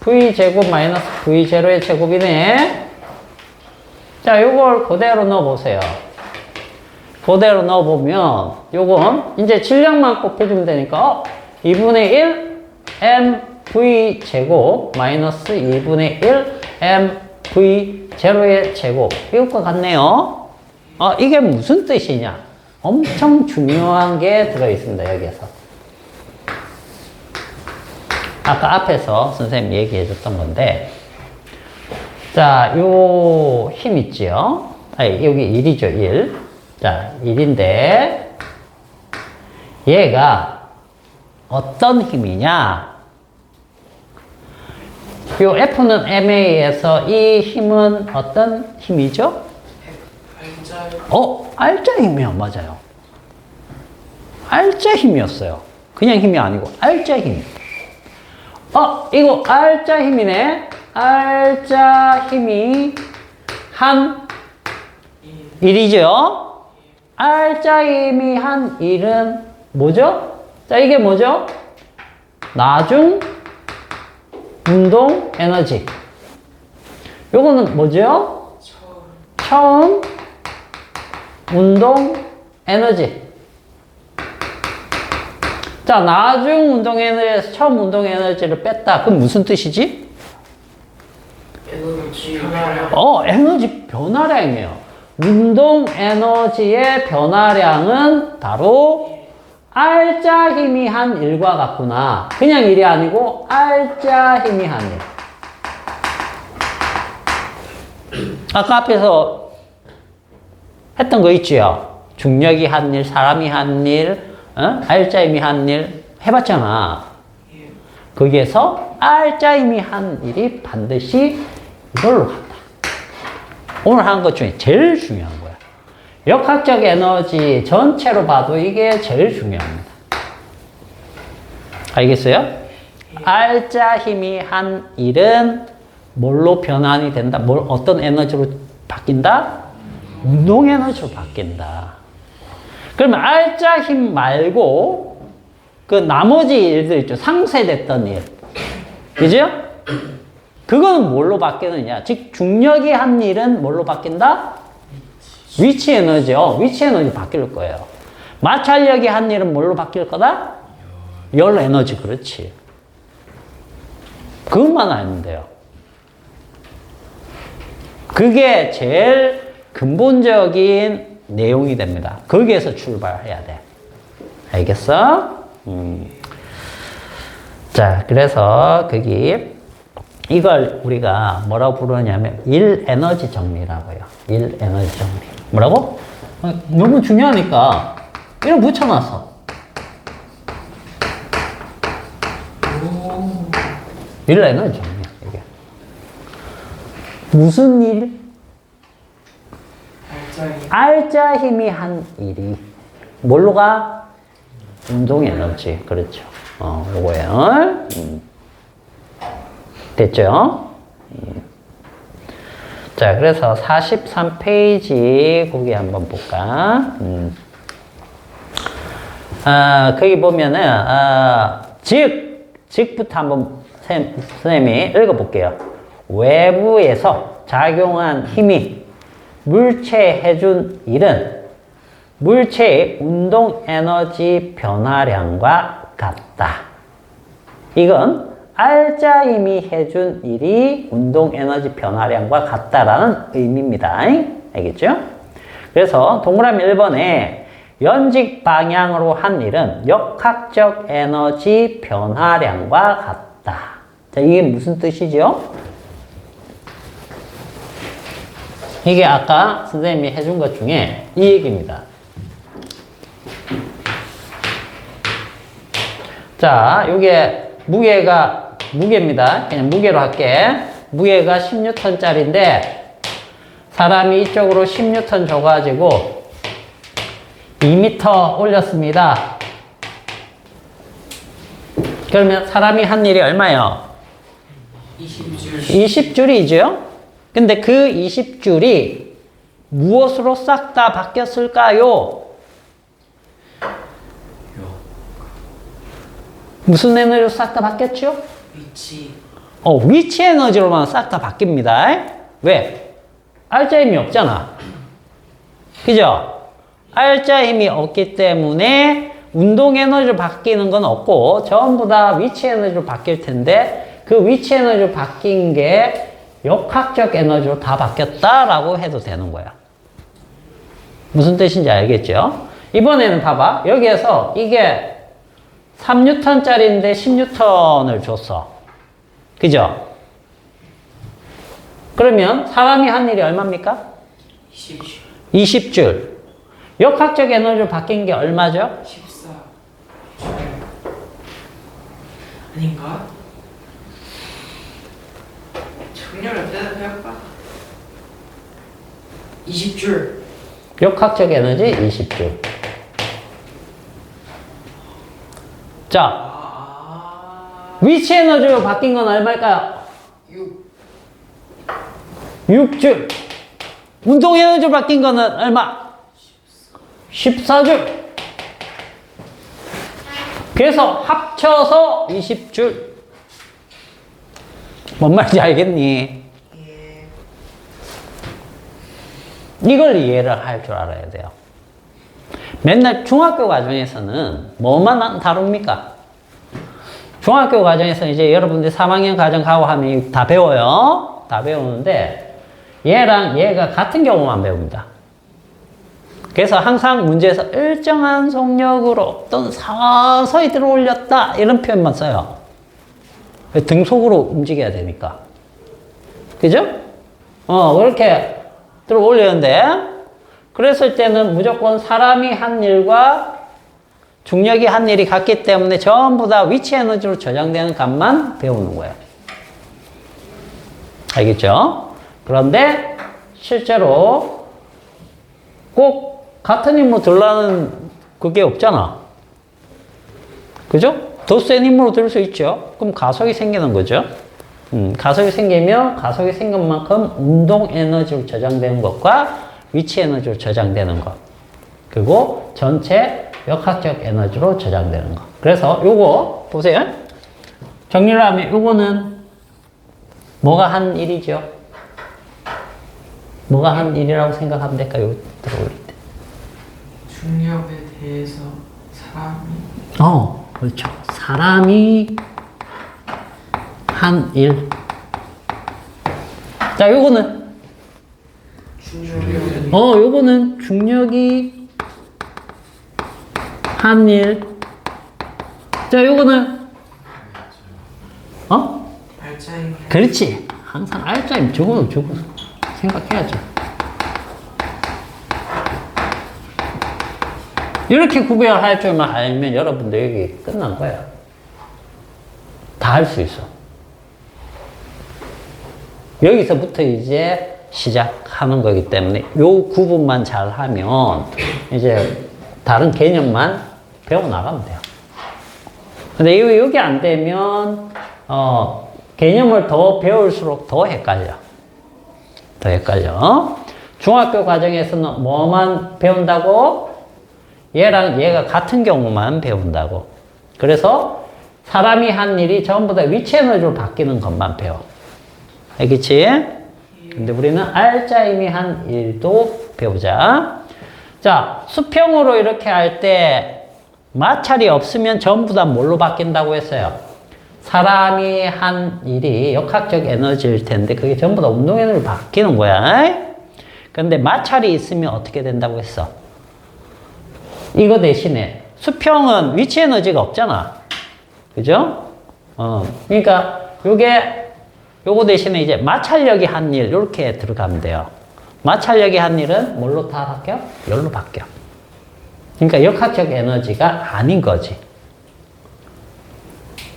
V제곱 마이너스 V0의 제곱이네. 자, 요걸 그대로 넣어보세요. 그대로 넣어보면 요건 이제 질량만 곱해주면 되니까 2분의 1 mv 제곱 마이너스 2분의 1 mv 제로의 제곱 이것과 같네요. 이게 무슨 뜻이냐? 엄청 중요한 게 들어있습니다. 여기에서. 아까 앞에서 선생님이 얘기해 줬던 건데, 자, 요 힘 있지요? 아니, 여기 1이죠, 1. 자, 1인데, 얘가 어떤 힘이냐? 요 F는 MA에서 이 힘은 어떤 힘이죠? 알짜 힘이야, 맞아요. 알짜 힘이었어요. 그냥 힘이 아니고, 알짜 힘. 이거 알짜 힘이네. 알짜 힘이 한 1이죠. 알짜 힘이 한 1은 뭐죠? 자, 이게 뭐죠? 나중 운동 에너지. 요거는 뭐죠? 처음 운동 에너지. 자, 나중 운동 에너지에서 처음 운동 에너지를 뺐다. 그럼 무슨 뜻이지? 에너지 에너지 변화량이에요. 운동 에너지의 변화량은 바로 알짜 힘이 한 1과 같구나. 그냥 1이 아니고 알짜 힘이 한 1. 아까 앞에서 했던 거 있지요? 중력이 한 일, 사람이 한 일, 알짜 힘이 한 일 해봤잖아. 거기에서 알짜 힘이 한 일이 반드시 이걸로 간다. 오늘 한 것 중에 제일 중요한 거야. 역학적 에너지 전체로 봐도 이게 제일 중요합니다. 알겠어요? 알짜 힘이 한 일은 뭘로 변환이 된다? 어떤 에너지로 바뀐다? 운동 에너지로 바뀐다. 그러면 알짜 힘 말고 그 나머지 일들 있죠. 상쇄됐던 일. 그죠? 그거는 뭘로 바뀌느냐? 즉 중력이 한 일은 뭘로 바뀐다? 위치 에너지요. 위치 에너지 바뀔 거예요. 마찰력이 한 일은 뭘로 바뀔 거다? 열 에너지. 그렇지. 그것만 알면 돼요. 그게 제일 근본적인 내용이 됩니다. 거기에서 출발해야 돼. 알겠어? 자, 그래서 거기 이걸 우리가 뭐라고 부르냐면 1에너지 정리라고요. 1에너지 정리. 뭐라고? 너무 중요하니까 이름 붙여놨어. 1에너지 정리. 이게 무슨 일? 알짜 힘이 한 일이 뭘로 가? 운동 에너지. 그렇죠. 요거예요. 됐죠? 자, 그래서 43페이지 거기 한번 볼까? 거기 보면은 즉부터 한번 선생님이 읽어볼게요. 외부에서 작용한 힘이 물체에 해준 일은 물체의 운동 에너지 변화량과 같다. 이건 알짜 힘이 해준 일이 운동 에너지 변화량과 같다라는 의미입니다. 알겠죠? 그래서 동그라미 1번에 연직 방향으로 한 일은 역학적 에너지 변화량과 같다. 자, 이게 무슨 뜻이죠? 이게 아까 선생님이 해준 것 중에 이 얘기입니다. 자, 요게 무게입니다. 그냥 무게로 할게. 무게가 10N짜리인데 사람이 이쪽으로 10N 줘가지고 2m 올렸습니다. 그러면 사람이 한 일이 얼마예요? 20줄이죠? 근데 그 20줄이 무엇으로 싹 다 바뀌었을까요? 무슨 에너지로 싹 다 바뀌었죠? 위치 에너지로만 싹 다 바뀝니다. 왜? 알짜 힘이 없잖아. 그죠? R자 힘이 없기 때문에 운동 에너지로 바뀌는 건 없고 전부 다 위치 에너지로 바뀔 텐데 그 위치 에너지로 바뀐 게 역학적 에너지로 다 바뀌었다라고 해도 되는 거야. 무슨 뜻인지 알겠죠? 이번에는 봐봐. 여기에서 이게 3N짜리인데 10N을 줬어. 그죠? 그러면 사람이 한 일이 얼마입니까? 20줄. 역학적 에너지로 바뀐 게 얼마죠? 14. 아닌가? 정렬을 대답해볼까? 20줄. 역학적 에너지 20줄. 자, 위치 에너지로 바뀐 건 얼마일까요? 6줄. 운동 에너지로 바뀐 거는 얼마? 14줄. 그래서 합쳐서 20줄. 뭔 말인지 알겠니? 예. 이걸 이해를 할 줄 알아야 돼요. 맨날 중학교 과정에서는 뭐만 다룹니까? 중학교 과정에서는 이제 여러분들 3학년 과정 가고 하면 다 배워요. 다 배우는데 얘랑 얘가 같은 경우만 배웁니다. 그래서 항상 문제에서 일정한 속력으로 또는 서서히 들어올렸다 이런 표현만 써요. 등속으로 움직여야 되니까. 그죠? 그렇게 들어올리는데 그랬을 때는 무조건 사람이 한 일과 중력이 한 일이 같기 때문에 전부 다 위치 에너지로 저장되는 값만 배우는 거예요. 알겠죠? 그런데 실제로 꼭 같은 힘으로 들라는 그게 없잖아. 그죠? 더 센 힘으로 들 수 있죠. 그럼 가속이 생기는 거죠. 가속이 생기면 가속이 생긴 만큼 운동 에너지로 저장되는 것과 위치 에너지로 저장되는 것. 그리고 전체 역학적 에너지로 저장되는 것. 그래서 요거 보세요. 정리를 하면 요거는 뭐가 한 일이죠? 뭐가 한 일이라고 생각하면 될까요? 들어올 때. 중력에 대해서 사람이 그렇죠. 사람이 한 일. 자, 요거는 요거는 중력이 한 일. 자, 요거는 발자임. 그렇지. 항상 R자임 적어도 생각해야죠. 이렇게 구별할 줄만 알면 여러분들 여기 끝난 거예요. 다 할 수 있어. 여기서부터 이제 시작하는 거기 때문에 요 구분만 잘 하면 이제 다른 개념만 배워 나가면 돼요. 근데 여기 안 되면 개념을 더 배울수록 더 헷갈려. 더 헷갈려. 중학교 과정에서는 뭐만 배운다고? 얘랑 얘가 같은 경우만 배운다고. 그래서 사람이 한 일이 전부 다 위치 에너지로 바뀌는 것만 배워. 알겠지? 근데 우리는 R자임이 한 일도 배우자. 자, 수평으로 이렇게 할 때 마찰이 없으면 전부 다 뭘로 바뀐다고 했어요? 사람이 한 일이 역학적 에너지일 텐데 그게 전부 다 운동 에너지로 바뀌는 거야. 근데 마찰이 있으면 어떻게 된다고 했어? 이거 대신에 수평은 위치 에너지가 없잖아. 그죠? 그러니까 요거 대신에 이제 마찰력이 한 일 이렇게 들어가면 돼요. 마찰력이 한 일은 뭘로 다 바뀌어? 열로 바뀌어. 그러니까 역학적 에너지가 아닌 거지.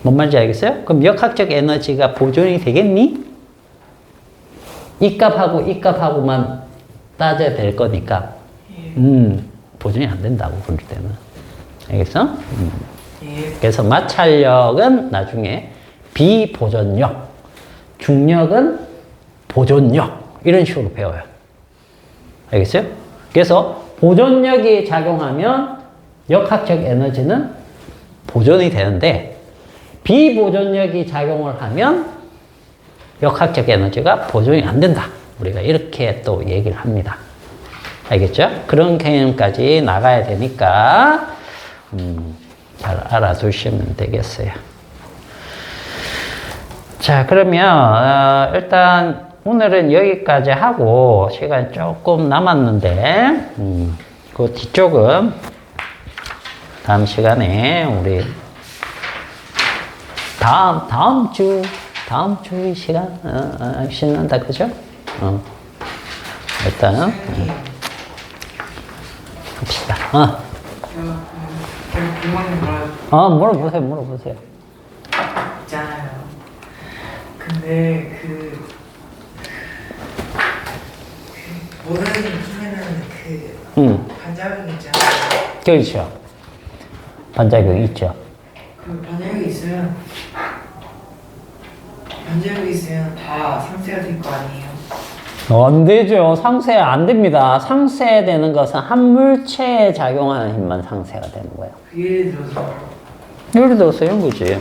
뭔 말인지 알겠어요? 그럼 역학적 에너지가 보존이 되겠니? 이 값하고 이 값하고만 따져야 될 거니까 보존이 안 된다고 그럴 때는. 알겠어? 그래서 마찰력은 나중에 비보존력, 중력은 보존력 이런 식으로 배워요. 알겠어요? 그래서 보존력이 작용하면 역학적 에너지는 보존이 되는데 비보존력이 작용을 하면 역학적 에너지가 보존이 안 된다. 우리가 이렇게 또 얘기를 합니다. 알겠죠? 그런 개념까지 나가야 되니까 잘 알아두시면 되겠어요. 자, 그러면 일단 오늘은 여기까지 하고 시간이 조금 남았는데 그 뒤쪽은 다음 시간에 우리 다음 주 이 시간 신난다, 그죠? 일단 합시다. 부모님 뭐라 물어보세요. 있잖아요. 근데 모든 힘에는 반작용 있잖아요. 그렇죠. 반작용이 있죠. 반작용이 있으면 다 상쇄가 될 거 아니에요? 안 되죠. 상쇄 안 됩니다. 상쇄되는 것은 한 물체에 작용하는 힘만 상쇄가 되는 거예요. 예를 들어서 이런 거지.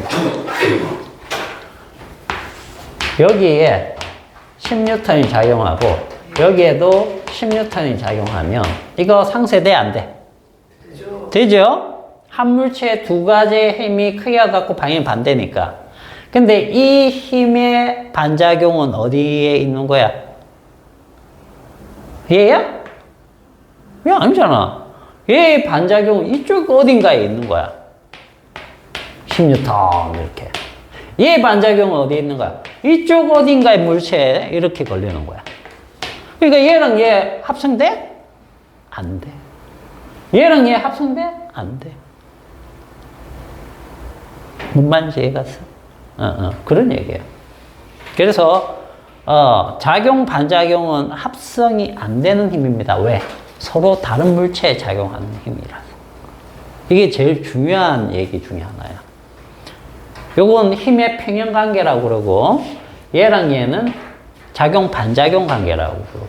여기에 10N이 작용하고 여기에도 10N이 작용하면 이거 상쇄돼, 안 돼? 되죠? 한 물체에 두 가지의 힘이 크기가 같고 방향이 반대니까. 근데 이 힘의 반작용은 어디에 있는 거야? 얘야? 얘 아니잖아. 얘의 반작용은 이쪽 어딘가에 있는 거야. 10N 이렇게. 얘의 반작용은 어디에 있는 거야? 이쪽 어딘가의 물체에 이렇게 걸리는 거야. 그러니까 얘랑 얘 합성돼? 안 돼. 얘랑 얘 합성돼? 안 돼. 뭔 말인지 이해갔어? 그런 얘기예요. 그래서 작용, 반작용은 합성이 안 되는 힘입니다. 왜? 서로 다른 물체에 작용하는 힘이라서. 이게 제일 중요한 얘기 중에 하나야. 요건 힘의 평형 관계라고 그러고, 얘랑 얘는 작용, 반작용 관계라고 그러고.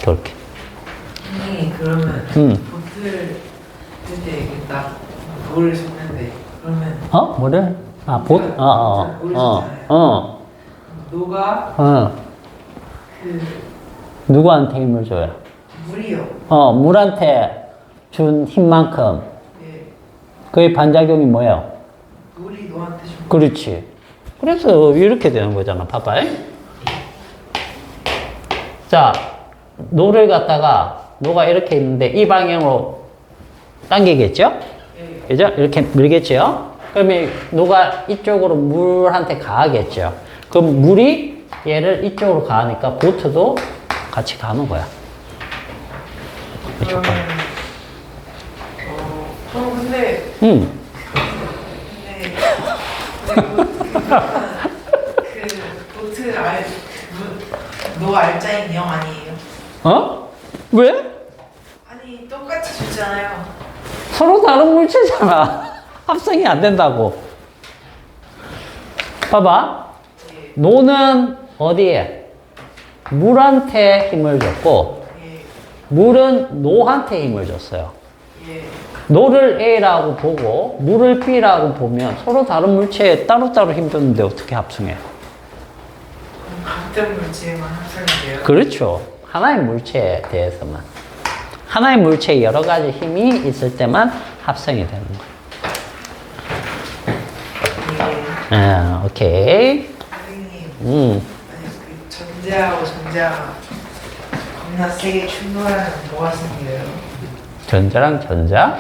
그렇게. 그러면 보트를 할때 이게 딱 볼을 쳤는데 그러면 뭐를? 노가 누구한테 힘을 줘요? 물이요. 물한테 준 힘만큼 예. 그의 반작용이 뭐예요? 물이 너한테 준. 그렇지. 그래서 이렇게 되는 거잖아. 봐봐. 자, 노를 갖다가 노가 이렇게 있는데 이 방향으로 당기겠죠? 예. 그죠? 이렇게 밀겠죠? 그러면 노가 이쪽으로 물한테 가하겠죠? 그럼 물이 얘를 이쪽으로 가니까 보트도 같이 가는 거야. 이쪽 가. 근데 보트 노 알짜인 영 아니에요? 왜? 아니 똑같이 주잖아요. 서로 다른 물체잖아. 합성이 안 된다고. 봐봐. 노는 어디에? 물한테 힘을 줬고, 예. 물은 노한테 힘을 줬어요. 예. 노를 A라고 보고, 물을 B라고 보면 서로 다른 물체에 따로따로 힘 줬는데 어떻게 합성해? 같은 물체만 합성돼요? 그렇죠. 하나의 물체에 대해서만. 하나의 물체에 여러 가지 힘이 있을 때만 합성이 되는 거예요. 예. 오케이. 선생님. 아니 그 전자하고 전자가 겁나 세게 충돌하면 뭐가 생겨요? 전자랑 전자?